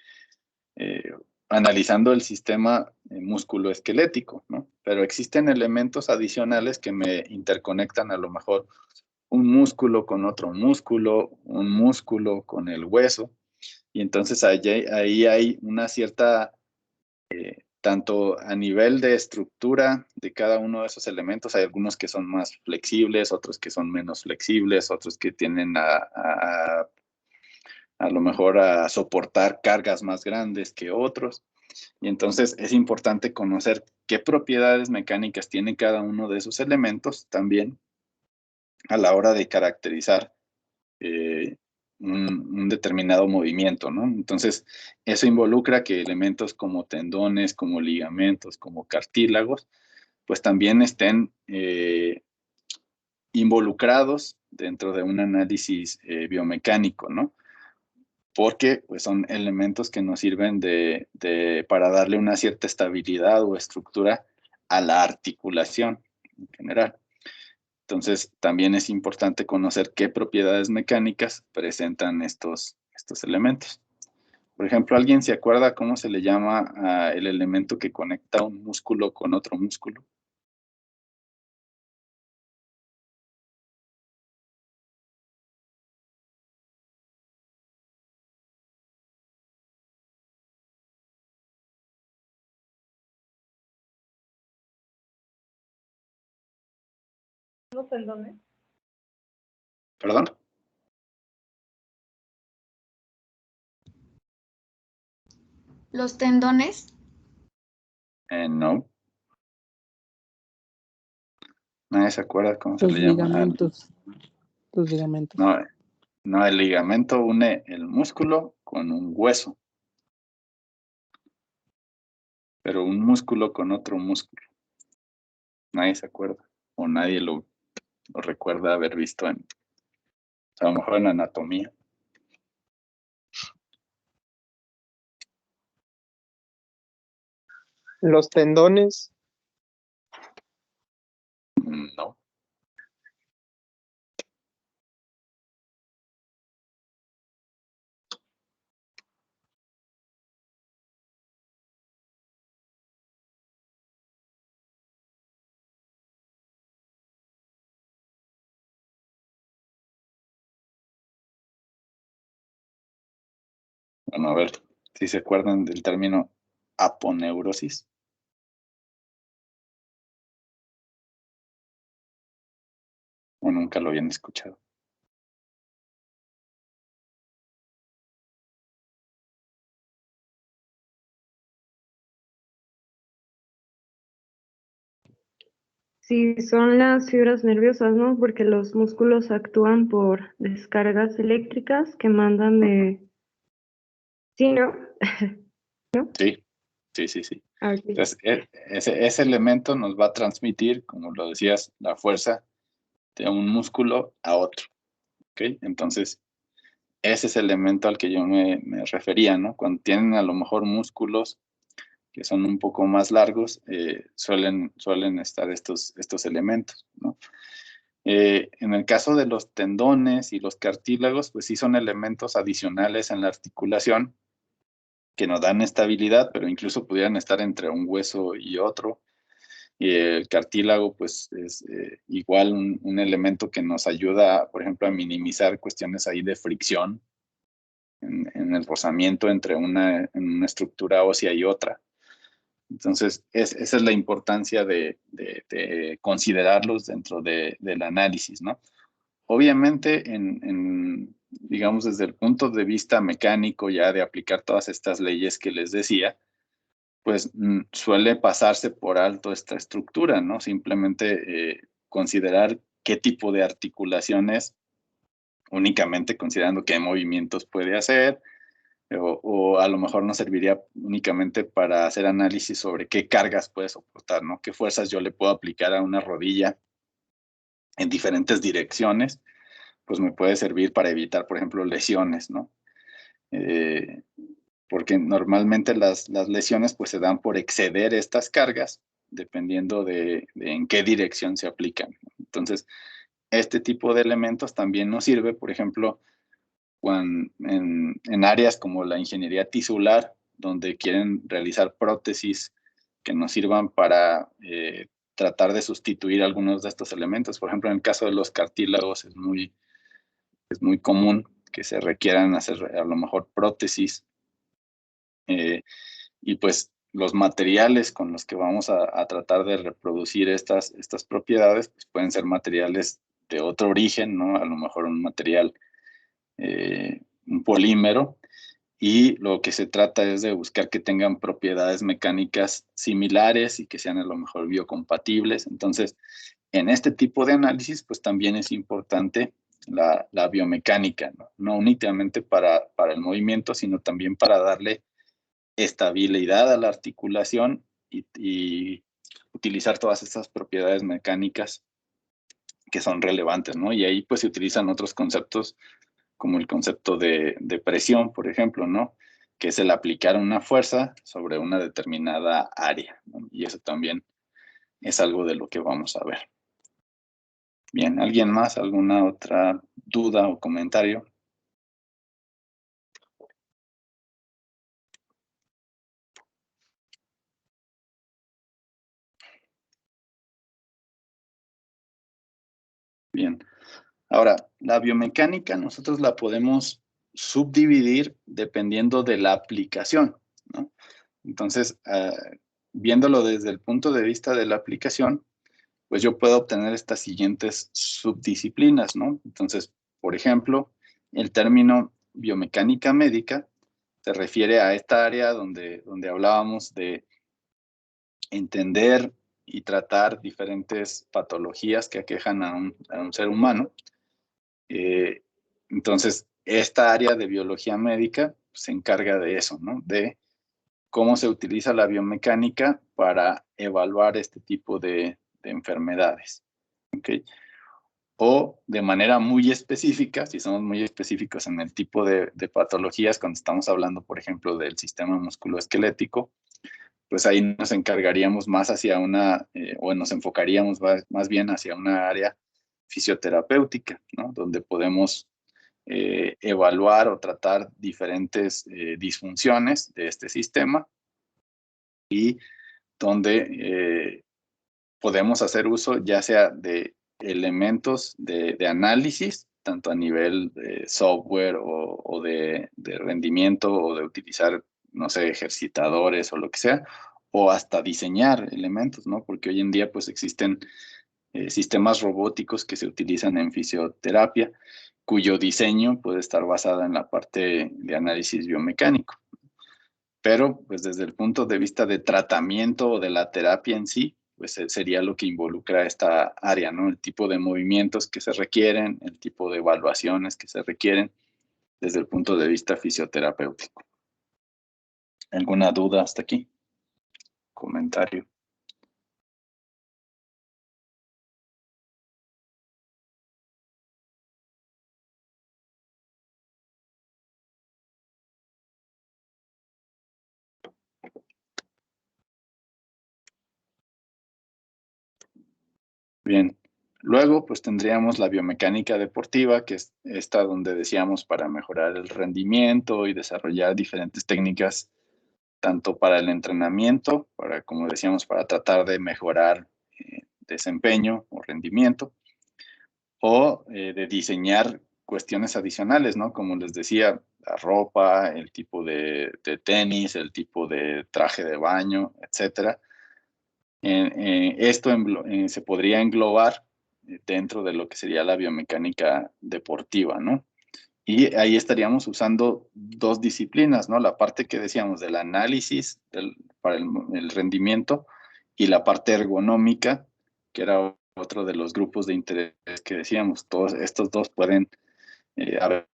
eh, analizando el sistema musculoesquelético, ¿no? Pero existen elementos adicionales que me interconectan a lo mejor un músculo con otro músculo, un músculo con el hueso, y entonces ahí hay una cierta, tanto a nivel de estructura de cada uno de esos elementos, hay algunos que son más flexibles, otros que son menos flexibles, otros que tienden a lo mejor a soportar cargas más grandes que otros. Y entonces es importante conocer qué propiedades mecánicas tiene cada uno de esos elementos también a la hora de caracterizar un determinado movimiento, ¿no? Entonces, eso involucra que elementos como tendones, como ligamentos, como cartílagos, pues también estén involucrados dentro de un análisis biomecánico, ¿no? Porque pues, son elementos que nos sirven para darle una cierta estabilidad o estructura a la articulación en general. Entonces, también es importante conocer qué propiedades mecánicas presentan estos elementos. Por ejemplo, ¿alguien se acuerda cómo se le llama el elemento que conecta un músculo con otro músculo? ¿Los tendones? ¿Perdón? Los tendones. No. Nadie se acuerda cómo se Los le llama. ligamentos. Los ligamentos. No, el ligamento une el músculo con un hueso. Pero un músculo con otro músculo. Nadie se acuerda. O nadie lo recuerda haber visto a lo mejor en anatomía. Los tendones. No. Bueno, a ver si se acuerdan del término aponeurosis. O nunca lo habían escuchado. Sí, son las fibras nerviosas, ¿no? Porque los músculos actúan por descargas eléctricas que mandan de... Sí, ¿no? Sí. Ah, ok. Entonces, ese elemento nos va a transmitir, como lo decías, la fuerza de un músculo a otro. ¿Ok? Entonces, ese es el elemento al que yo me refería, ¿no? Cuando tienen a lo mejor músculos que son un poco más largos, suelen estar estos elementos, ¿no? En el caso de los tendones y los cartílagos, pues sí son elementos adicionales en la articulación que nos dan estabilidad, pero incluso pudieran estar entre un hueso y otro. Y el cartílago, pues es igual un elemento que nos ayuda, por ejemplo, a minimizar cuestiones ahí de fricción en el rozamiento entre una estructura ósea y otra. Entonces, esa es la importancia de considerarlos dentro del análisis, ¿no? Obviamente, digamos, desde el punto de vista mecánico, ya de aplicar todas estas leyes que les decía, pues suele pasarse por alto esta estructura, ¿no? Simplemente considerar qué tipo de articulaciones, únicamente considerando qué movimientos puede hacer, o a lo mejor nos serviría únicamente para hacer análisis sobre qué cargas puede soportar, ¿no? Qué fuerzas yo le puedo aplicar a una rodilla en diferentes direcciones, pues me puede servir para evitar, por ejemplo, lesiones, ¿no? Porque normalmente las lesiones pues se dan por exceder estas cargas, dependiendo de en qué dirección se aplican. Entonces, este tipo de elementos también nos sirve, por ejemplo, en áreas como la ingeniería tisular, donde quieren realizar prótesis que nos sirvan para tratar de sustituir algunos de estos elementos. Por ejemplo, en el caso de los cartílagos es muy común que se requieran hacer a lo mejor prótesis. Y pues los materiales con los que vamos a tratar de reproducir estas propiedades pues pueden ser materiales de otro origen, ¿no? A lo mejor un material, un polímero, y lo que se trata es de buscar que tengan propiedades mecánicas similares y que sean a lo mejor biocompatibles. Entonces, en este tipo de análisis, pues también es importante la biomecánica, ¿no? No únicamente para el movimiento, sino también para darle estabilidad a la articulación y utilizar todas estas propiedades mecánicas que son relevantes, ¿no? Y ahí pues se utilizan otros conceptos como el concepto de presión, por ejemplo, ¿no? Que es el aplicar una fuerza sobre una determinada área, ¿no? Y eso también es algo de lo que vamos a ver. Bien, ¿alguien más? ¿Alguna otra duda o comentario? Bien. Ahora, la biomecánica nosotros la podemos subdividir dependiendo de la aplicación, ¿no? Entonces, viéndolo desde el punto de vista de la aplicación, pues yo puedo obtener estas siguientes subdisciplinas, ¿no? Entonces, Por ejemplo, el término biomecánica médica se refiere a esta área donde hablábamos de entender y tratar diferentes patologías que aquejan a un ser humano. Entonces, esta área de biología médica se encarga de eso, ¿no? De cómo se utiliza la biomecánica para evaluar este tipo de enfermedades. ¿Okay? O de manera muy específica, si somos muy específicos en el tipo de patologías, cuando estamos hablando, por ejemplo, del sistema musculoesquelético, pues ahí nos encargaríamos más hacia o nos enfocaríamos más bien hacia una área fisioterapéutica, ¿no? Donde podemos evaluar o tratar diferentes disfunciones de este sistema y donde podemos hacer uso ya sea de elementos de análisis, tanto a nivel de software o de rendimiento o de utilizar, no sé, ejercitadores o lo que sea, o hasta diseñar elementos, ¿no? Porque hoy en día pues existen sistemas robóticos que se utilizan en fisioterapia, cuyo diseño puede estar basado en la parte de análisis biomecánico. Pero pues desde el punto de vista de tratamiento o de la terapia en sí, pues sería lo que involucra esta área, ¿no? El tipo de movimientos que se requieren, el tipo de evaluaciones que se requieren desde el punto de vista fisioterapéutico. ¿Alguna duda hasta aquí? Comentario. Bien, luego pues tendríamos la biomecánica deportiva, que es esta donde decíamos para mejorar el rendimiento y desarrollar diferentes técnicas, tanto para el entrenamiento, como decíamos, para tratar de mejorar desempeño o rendimiento, o de diseñar cuestiones adicionales, ¿no? Como les decía, la ropa, el tipo de tenis, el tipo de traje de baño, etcétera. Esto se podría englobar dentro de lo que sería la biomecánica deportiva, ¿no? Y ahí estaríamos usando dos disciplinas, ¿no? La parte que decíamos del análisis para el rendimiento y la parte ergonómica, que era otro de los grupos de interés que decíamos. Todos estos dos pueden haber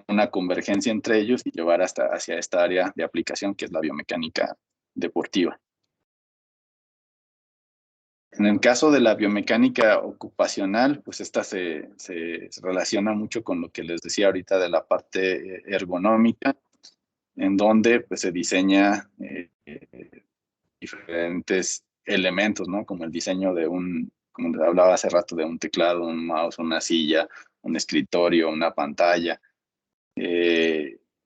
una convergencia entre ellos y llevar hacia esta área de aplicación que es la biomecánica deportiva. En el caso de la biomecánica ocupacional, pues esta se relaciona mucho con lo que les decía ahorita de la parte ergonómica, en donde pues, se diseña diferentes elementos, ¿no? Como el diseño de como les hablaba hace rato, de un teclado, un mouse, una silla, un escritorio, una pantalla,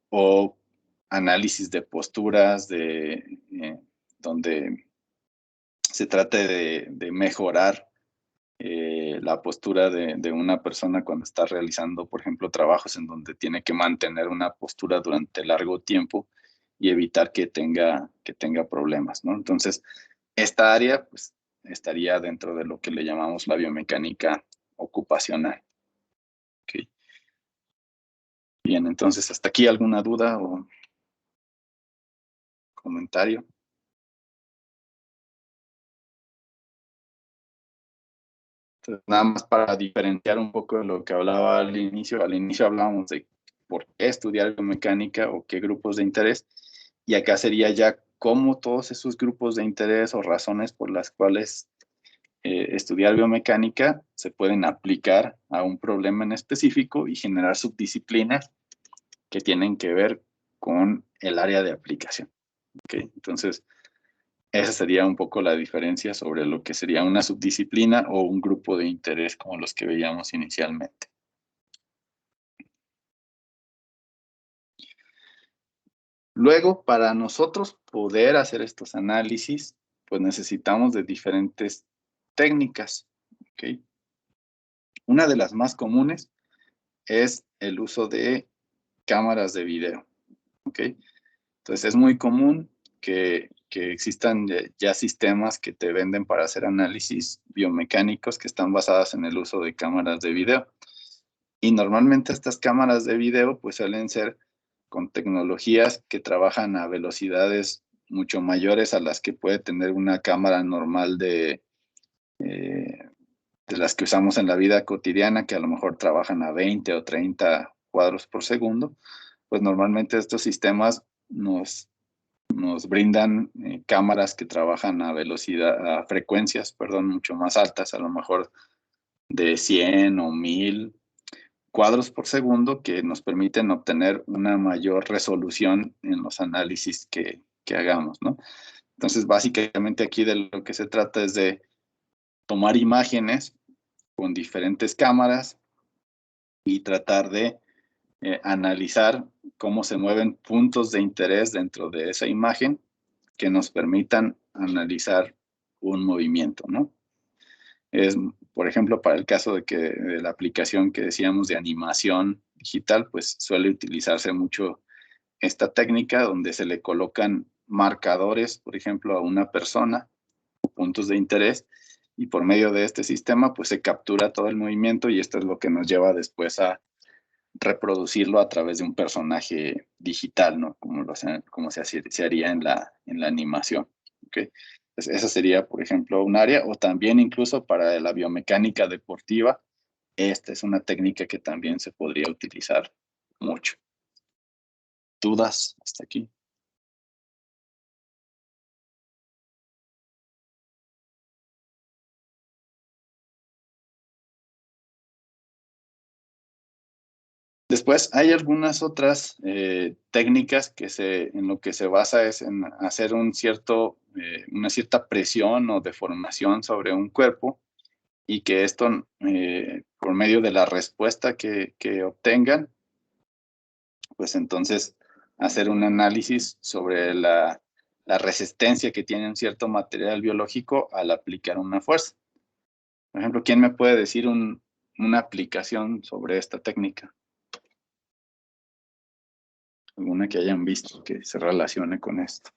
o análisis de posturas, donde se trate de mejorar la postura de una persona cuando está realizando, por ejemplo, trabajos en donde tiene que mantener una postura durante largo tiempo y evitar que tenga problemas, ¿no? Entonces, esta área pues, estaría dentro de lo que le llamamos la biomecánica ocupacional. Okay. Bien, entonces, ¿hasta aquí alguna duda o comentario? Entonces, nada más para diferenciar un poco de lo que hablaba al inicio hablábamos de por qué estudiar biomecánica o qué grupos de interés, y acá sería ya cómo todos esos grupos de interés o razones por las cuales estudiar biomecánica se pueden aplicar a un problema en específico y generar subdisciplinas que tienen que ver con el área de aplicación. ¿Okay? Entonces, esa sería un poco la diferencia sobre lo que sería una subdisciplina o un grupo de interés como los que veíamos inicialmente. Luego, para nosotros poder hacer estos análisis, pues necesitamos de diferentes técnicas. ¿Okay? Una de las más comunes es el uso de cámaras de video. ¿Okay? Entonces, es muy común que existan ya sistemas que te venden para hacer análisis biomecánicos que están basadas en el uso de cámaras de video. Y normalmente estas cámaras de video pues suelen ser con tecnologías que trabajan a velocidades mucho mayores a las que puede tener una cámara normal de las que usamos en la vida cotidiana, que a lo mejor trabajan a 20 o 30 cuadros por segundo. Pues normalmente estos sistemas nos brindan cámaras que trabajan a velocidad, a frecuencias, perdón, mucho más altas, a lo mejor de 100 o 1000 cuadros por segundo, que nos permiten obtener una mayor resolución en los análisis que hagamos, ¿no? Entonces, básicamente aquí de lo que se trata es de tomar imágenes con diferentes cámaras y tratar de analizar cómo se mueven puntos de interés dentro de esa imagen que nos permitan analizar un movimiento, ¿no? Es, por ejemplo, para el caso de la aplicación que decíamos de animación digital, pues suele utilizarse mucho esta técnica donde se le colocan marcadores, por ejemplo, a una persona o puntos de interés, y por medio de este sistema pues se captura todo el movimiento, y esto es lo que nos lleva después a reproducirlo a través de un personaje digital, ¿no? Como se haría en la animación, ¿ok? Entonces, esa sería, por ejemplo, un área, o también incluso para la biomecánica deportiva, esta es una técnica que también se podría utilizar mucho. ¿Dudas hasta aquí? Después hay algunas otras técnicas que en lo que se basa es en hacer una cierta presión o deformación sobre un cuerpo, y que esto, por medio de la respuesta que obtengan, pues entonces hacer un análisis sobre la resistencia que tiene un cierto material biológico al aplicar una fuerza. Por ejemplo, ¿quién me puede decir una aplicación sobre esta técnica? Alguna que hayan visto que se relacione con esto.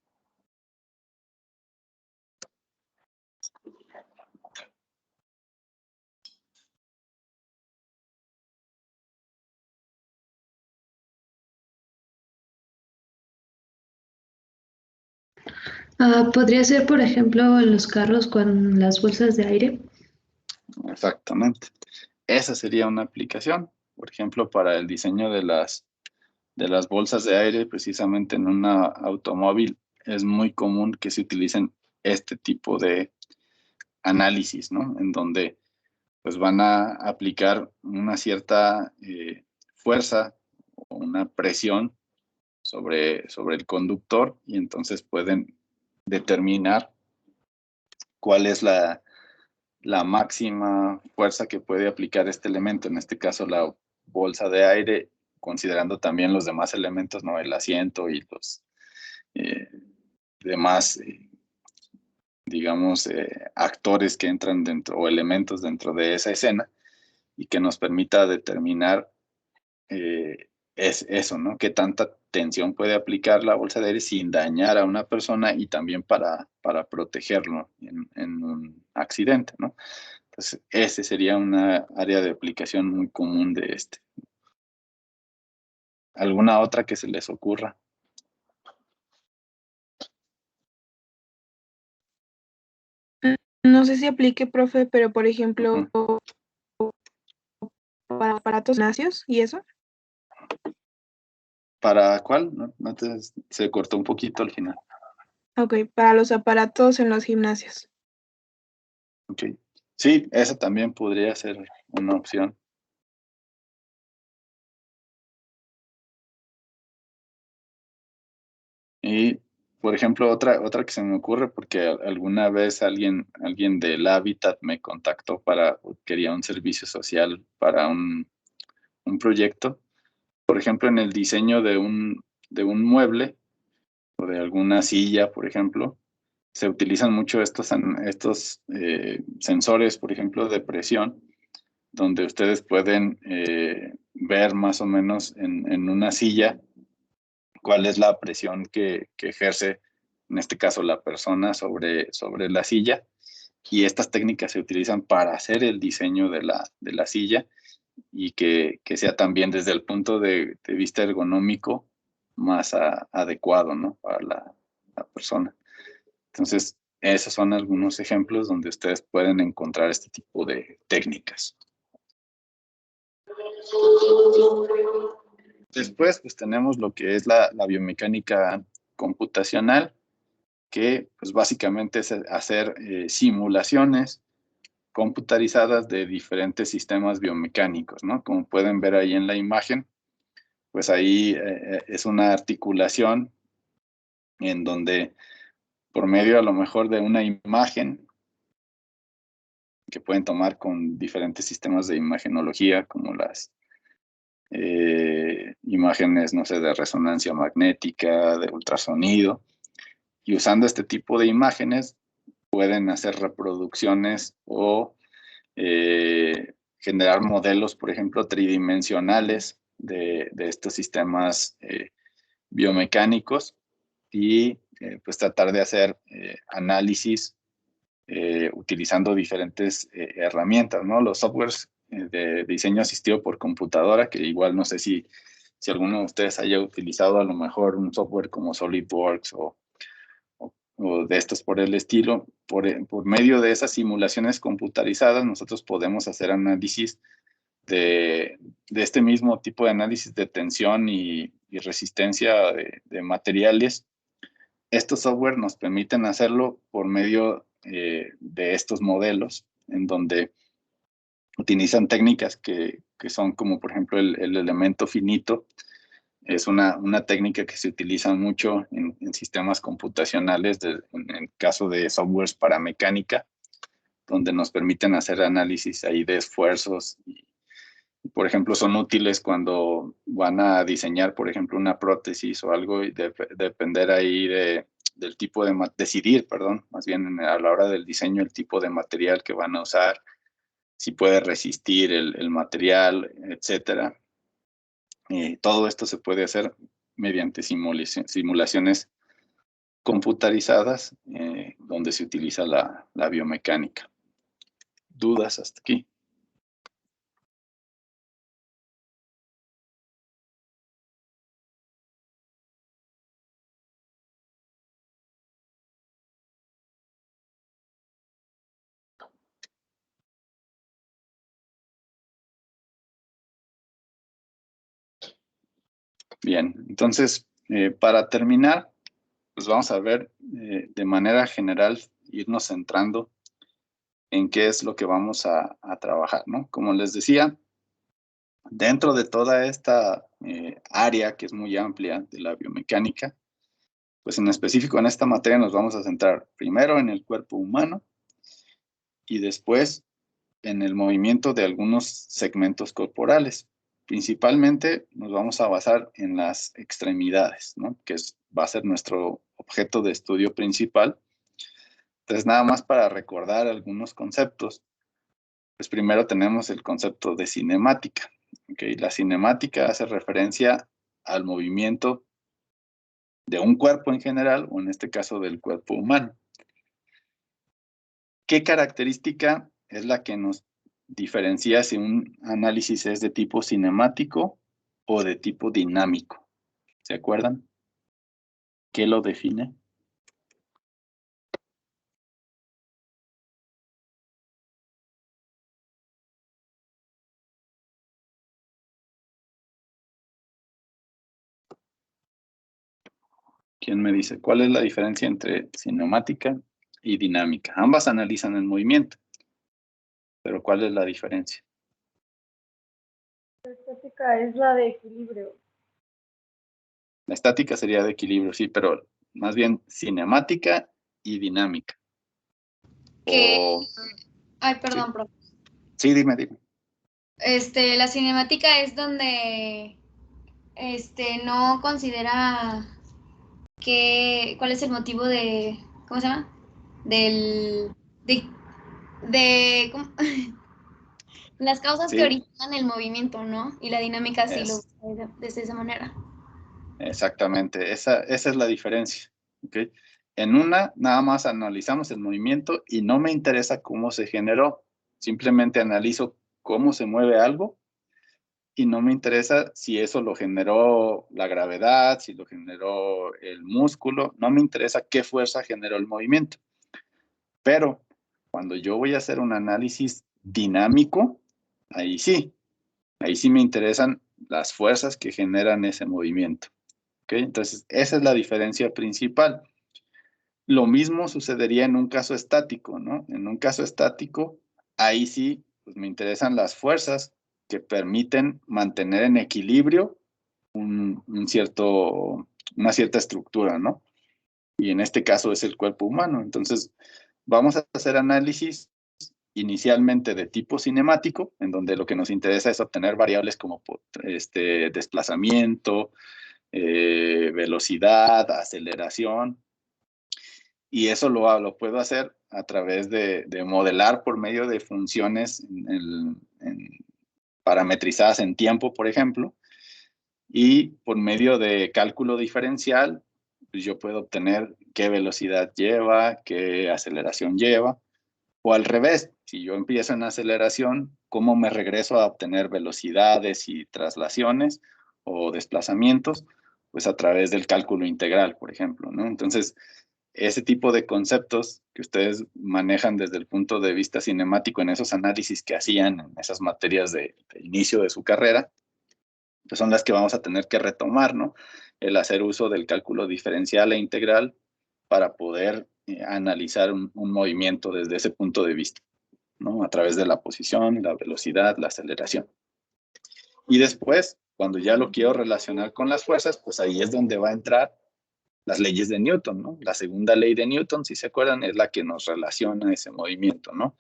Podría ser, por ejemplo, en los carros con las bolsas de aire. Exactamente. Esa sería una aplicación, por ejemplo, para el diseño de las bolsas de aire. Precisamente en un automóvil es muy común que se utilicen este tipo de análisis, ¿no? En donde pues van a aplicar una cierta fuerza o una presión sobre el conductor, y entonces pueden determinar cuál es la máxima fuerza que puede aplicar este elemento, en este caso la bolsa de aire, considerando también los demás elementos, ¿no? El asiento y los demás, digamos, actores que entran dentro, o elementos dentro de esa escena, y que nos permita determinar es eso, ¿no? Qué tanta tensión puede aplicar la bolsa de aire sin dañar a una persona, y también para protegerlo en un accidente, ¿no? Entonces, ese sería una área de aplicación muy común de este. ¿Alguna otra que se les ocurra? No sé si aplique, profe, pero por ejemplo, para aparatos gimnasios y eso. ¿Para cuál? Se cortó un poquito al final. Ok, para los aparatos en los gimnasios. Ok. Sí, esa también podría ser una opción. Y, por ejemplo, otra que se me ocurre, porque alguna vez alguien del Hábitat me contactó quería un servicio social para un proyecto. Por ejemplo, en el diseño de un mueble o de alguna silla, por ejemplo, se utilizan mucho estos sensores, por ejemplo, de presión, donde ustedes pueden ver más o menos en una silla cuál es la presión que ejerce, en este caso, la persona sobre la silla. Y estas técnicas se utilizan para hacer el diseño de la silla, y que sea también desde el punto de vista ergonómico más adecuado, ¿no? Para la persona. Entonces, esos son algunos ejemplos donde ustedes pueden encontrar este tipo de técnicas. Después, pues tenemos lo que es la biomecánica computacional, que pues básicamente es hacer simulaciones computarizadas de diferentes sistemas biomecánicos, ¿no? Como pueden ver ahí en la imagen, pues ahí es una articulación en donde por medio a lo mejor de una imagen que pueden tomar con diferentes sistemas de imagenología, como las imágenes, no sé, de resonancia magnética, de ultrasonido, y usando este tipo de imágenes pueden hacer reproducciones o generar modelos, por ejemplo, tridimensionales de estos sistemas biomecánicos y pues tratar de hacer análisis utilizando diferentes herramientas, ¿no? Los softwares de diseño asistido por computadora, que igual no sé si alguno de ustedes haya utilizado a lo mejor un software como SolidWorks o de estos por el estilo, por medio de esas simulaciones computarizadas, nosotros podemos hacer análisis de este mismo tipo de análisis de tensión y resistencia de materiales. Estos software nos permiten hacerlo por medio de estos modelos, en donde utilizan técnicas que son como, por ejemplo, el elemento finito. Es una técnica que se utiliza mucho en sistemas computacionales, en el caso de softwares para mecánica, donde nos permiten hacer análisis ahí de esfuerzos. Y, por ejemplo, son útiles cuando van a diseñar, por ejemplo, una prótesis o algo y depender ahí del tipo de, decidir, perdón, más bien a la hora del diseño, el tipo de material que van a usar, si puede resistir el material, etcétera. Todo esto se puede hacer mediante simulaciones computarizadas donde se utiliza la biomecánica. ¿Dudas hasta aquí? Bien, entonces, para terminar, pues vamos a ver de manera general, irnos centrando en qué es lo que vamos a trabajar, ¿no? Como les decía, dentro de toda esta área que es muy amplia de la biomecánica, pues en específico en esta materia nos vamos a centrar primero en el cuerpo humano y después en el movimiento de algunos segmentos corporales. Principalmente nos vamos a basar en las extremidades, ¿no? Que va a ser nuestro objeto de estudio principal. Entonces, nada más para recordar algunos conceptos, pues primero tenemos el concepto de cinemática. ¿Okay? La cinemática hace referencia al movimiento de un cuerpo en general, o en este caso del cuerpo humano. ¿Qué característica es la que nos diferencia si un análisis es de tipo cinemático o de tipo dinámico? ¿Se acuerdan? ¿Qué lo define? ¿Quién me dice cuál es la diferencia entre cinemática y dinámica? Ambas analizan el movimiento, pero ¿cuál es la diferencia? La estática es la de equilibrio. La estática sería de equilibrio, sí, pero más bien cinemática y dinámica. Ay, perdón, profe. Sí, dime. La cinemática es donde no considera cuál es el motivo de, ¿cómo se llama? ¿Cómo? Las causas que originan el movimiento, ¿no? Y la dinámica sí lo ve desde esa manera. Exactamente, esa es la diferencia. ¿Okay? En una, nada más analizamos el movimiento y no me interesa cómo se generó. Simplemente analizo cómo se mueve algo y no me interesa si eso lo generó la gravedad, si lo generó el músculo, no me interesa qué fuerza generó el movimiento. Pero cuando yo voy a hacer un análisis dinámico, ahí sí me interesan las fuerzas que generan ese movimiento. ¿Okay? Entonces, esa es la diferencia principal. Lo mismo sucedería en un caso estático, ¿no? En un caso estático, ahí sí, pues me interesan las fuerzas que permiten mantener en equilibrio una cierta estructura, ¿no? Y en este caso es el cuerpo humano. Entonces, vamos a hacer análisis inicialmente de tipo cinemático, en donde lo que nos interesa es obtener variables como desplazamiento, velocidad, aceleración, y eso lo puedo hacer a través de modelar por medio de funciones parametrizadas en tiempo, por ejemplo, y por medio de cálculo diferencial, pues yo puedo obtener qué velocidad lleva, qué aceleración lleva, o al revés, si yo empiezo en aceleración, ¿cómo me regreso a obtener velocidades y traslaciones o desplazamientos? Pues a través del cálculo integral, por ejemplo, ¿no? Entonces, ese tipo de conceptos que ustedes manejan desde el punto de vista cinemático en esos análisis que hacían en esas materias de inicio de su carrera, pues son las que vamos a tener que retomar, ¿no? El hacer uso del cálculo diferencial e integral para poder analizar un movimiento desde ese punto de vista, ¿no? A través de la posición, la velocidad, la aceleración. Y después, cuando ya lo quiero relacionar con las fuerzas, pues ahí es donde va a entrar las leyes de Newton, ¿no? La segunda ley de Newton, si se acuerdan, es la que nos relaciona ese movimiento, ¿no?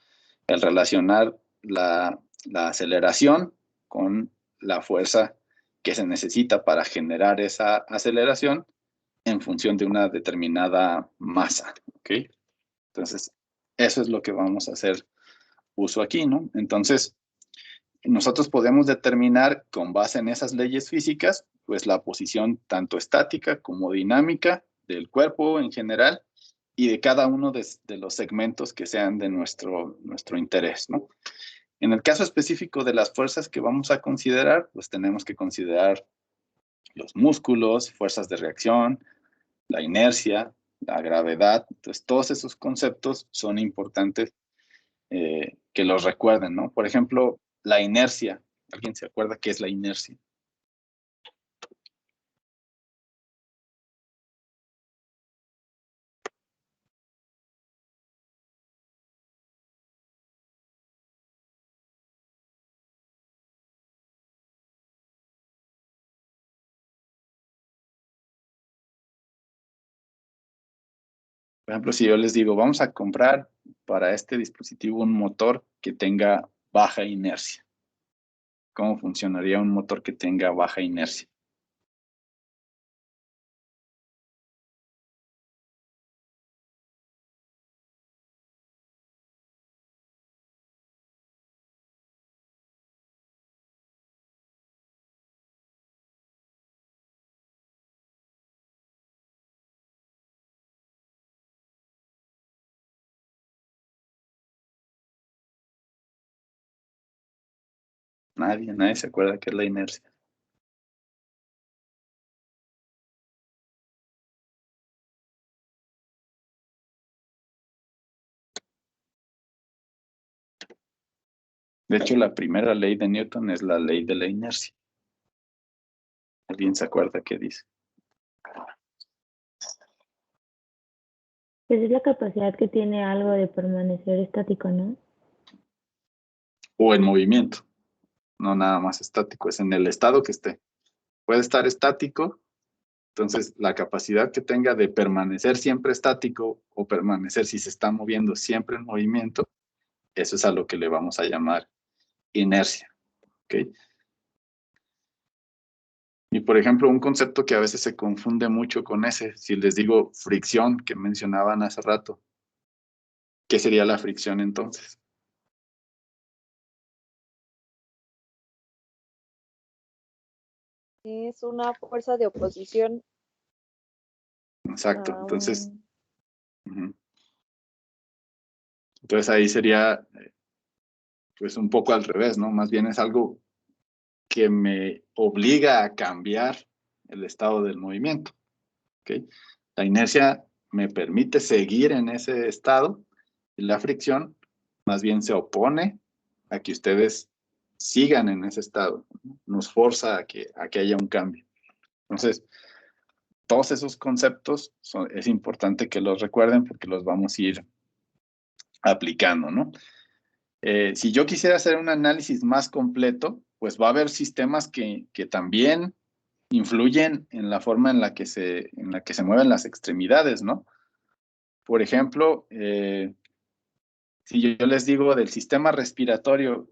El relacionar la aceleración con la fuerza que se necesita para generar esa aceleración en función de una determinada masa, ¿ok? Entonces, eso es lo que vamos a hacer uso aquí, ¿no? Entonces, nosotros podemos determinar con base en esas leyes físicas, pues la posición tanto estática como dinámica del cuerpo en general y de cada uno de los segmentos que sean de nuestro interés, ¿no? En el caso específico de las fuerzas que vamos a considerar, pues tenemos que considerar los músculos, fuerzas de reacción, la inercia, la gravedad. Entonces, todos esos conceptos son importantes que los recuerden, ¿no? Por ejemplo, la inercia. ¿Alguien se acuerda qué es la inercia? Por ejemplo, si yo les digo, vamos a comprar para este dispositivo un motor que tenga baja inercia. ¿Cómo funcionaría un motor que tenga baja inercia? Nadie se acuerda qué es la inercia. De hecho, la primera ley de Newton es la ley de la inercia. ¿Alguien se acuerda qué dice? Pues es la capacidad que tiene algo de permanecer estático, ¿no? O en movimiento, no nada más estático, es en el estado que esté. Puede estar estático, entonces la capacidad que tenga de permanecer siempre estático o permanecer si se está moviendo siempre en movimiento, eso es a lo que le vamos a llamar inercia. ¿Okay? Y por ejemplo, un concepto que a veces se confunde mucho con ese, si les digo fricción, que mencionaban hace rato, ¿qué sería la fricción entonces? Es una fuerza de oposición. Exacto, entonces, entonces ahí sería pues un poco al revés, ¿no? Más bien es algo que me obliga a cambiar el estado del movimiento. ¿Okay? La inercia me permite seguir en ese estado y la fricción más bien se opone a que ustedes sigan en ese estado, ¿no? Nos forza a que haya un cambio. Entonces, todos esos conceptos es importante que los recuerden porque los vamos a ir aplicando, ¿no? Si yo quisiera hacer un análisis más completo, pues va a haber sistemas que también influyen en la forma en la que se mueven las extremidades, ¿no? Por ejemplo, si yo les digo del sistema respiratorio,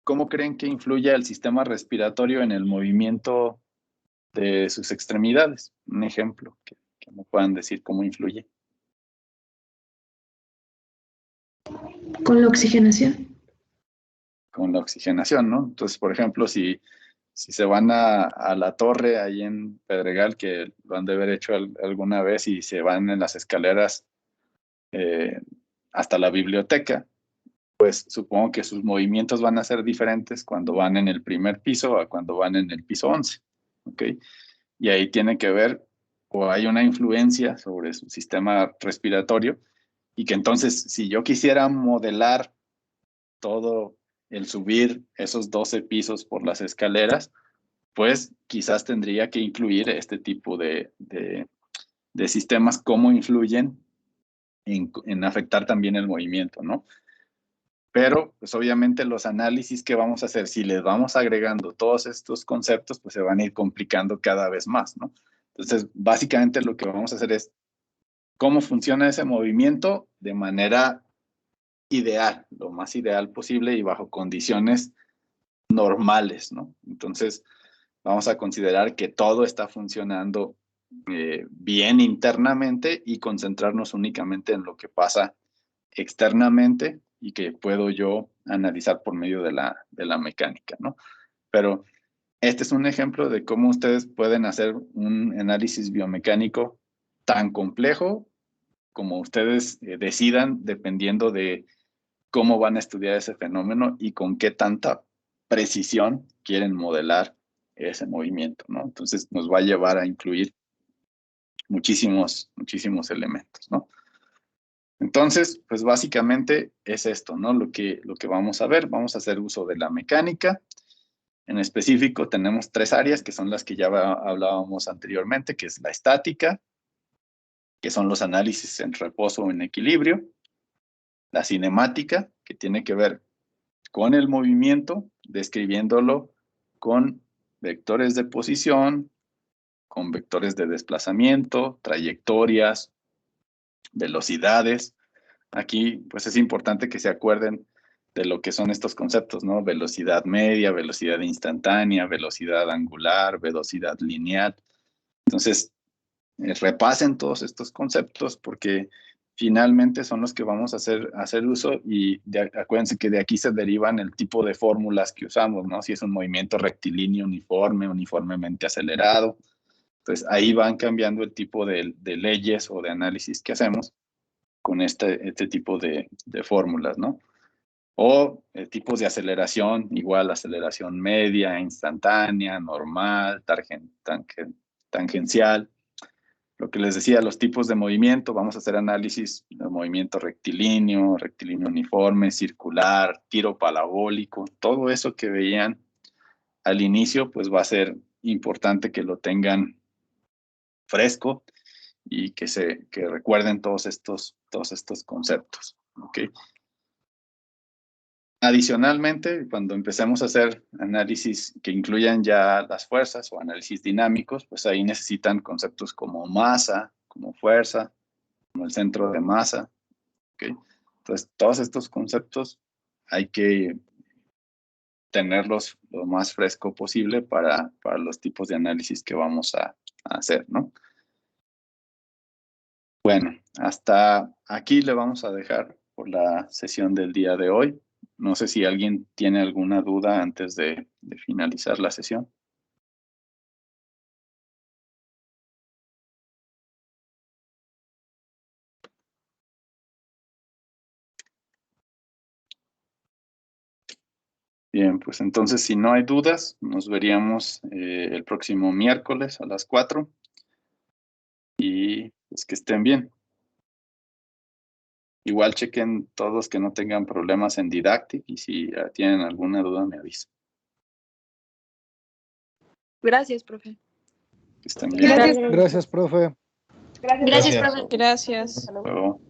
¿cómo creen que influye el sistema respiratorio en el movimiento de sus extremidades? Un ejemplo que me puedan decir cómo influye. Con la oxigenación. Con la oxigenación, ¿no? Entonces, por ejemplo, si se van a la torre ahí en Pedregal, que lo han de haber hecho alguna vez, y se van en las escaleras hasta la biblioteca, pues supongo que sus movimientos van a ser diferentes cuando van en el primer piso a cuando van en el piso 11, ¿ok? Y ahí tiene que ver, o hay una influencia sobre su sistema respiratorio, y que entonces, si yo quisiera modelar todo el subir esos 12 pisos por las escaleras, pues quizás tendría que incluir este tipo de sistemas, cómo influyen en afectar también el movimiento, ¿no? Pero, pues obviamente los análisis que vamos a hacer, si les vamos agregando todos estos conceptos, pues se van a ir complicando cada vez más, ¿no? Entonces, básicamente lo que vamos a hacer es cómo funciona ese movimiento de manera ideal, lo más ideal posible y bajo condiciones normales, ¿no? Entonces, vamos a considerar que todo está funcionando bien internamente y concentrarnos únicamente en lo que pasa externamente y que puedo yo analizar por medio de la mecánica, ¿no? Pero este es un ejemplo de cómo ustedes pueden hacer un análisis biomecánico tan complejo como ustedes decidan, dependiendo de cómo van a estudiar ese fenómeno y con qué tanta precisión quieren modelar ese movimiento, ¿no? Entonces nos va a llevar a incluir muchísimos elementos, ¿no? Entonces, pues básicamente es esto, ¿no? Lo que vamos a ver. Vamos a hacer uso de la mecánica. En específico, tenemos 3 áreas que son las que ya hablábamos anteriormente, que es la estática, que son los análisis en reposo o en equilibrio, la cinemática, que tiene que ver con el movimiento, describiéndolo con vectores de posición, con vectores de desplazamiento, trayectorias, velocidades. Aquí, pues es importante que se acuerden de lo que son estos conceptos, ¿no? Velocidad media, velocidad instantánea, velocidad angular, velocidad lineal. Entonces, repasen todos estos conceptos porque finalmente son los que vamos a hacer uso y acuérdense que de aquí se derivan el tipo de fórmulas que usamos, ¿no? Si es un movimiento rectilíneo uniforme, uniformemente acelerado. Entonces, ahí van cambiando el tipo de leyes o de análisis que hacemos con este tipo de fórmulas, ¿no? O tipos de aceleración, igual aceleración media, instantánea, normal, tangencial. Lo que les decía, los tipos de movimiento, vamos a hacer análisis de movimiento rectilíneo, rectilíneo uniforme, circular, tiro parabólico, todo eso que veían al inicio, pues va a ser importante que lo tengan fresco y que recuerden todos estos conceptos, ¿ok? Adicionalmente, cuando empecemos a hacer análisis que incluyan ya las fuerzas o análisis dinámicos, pues ahí necesitan conceptos como masa, como fuerza, como el centro de masa, ¿ok? Entonces, todos estos conceptos hay que tenerlos lo más fresco posible para los tipos de análisis que vamos a hacer, ¿no? Bueno, hasta aquí le vamos a dejar por la sesión del día de hoy. No sé si alguien tiene alguna duda antes de finalizar la sesión. Bien, pues entonces si no hay dudas, nos veríamos el próximo miércoles a las 4. Y pues que estén bien. Igual chequen todos que no tengan problemas en Didactic y si tienen alguna duda me avisan. Gracias, profe. Que estén bien. Gracias. Gracias, profe. Gracias, profe. Gracias. Hasta luego.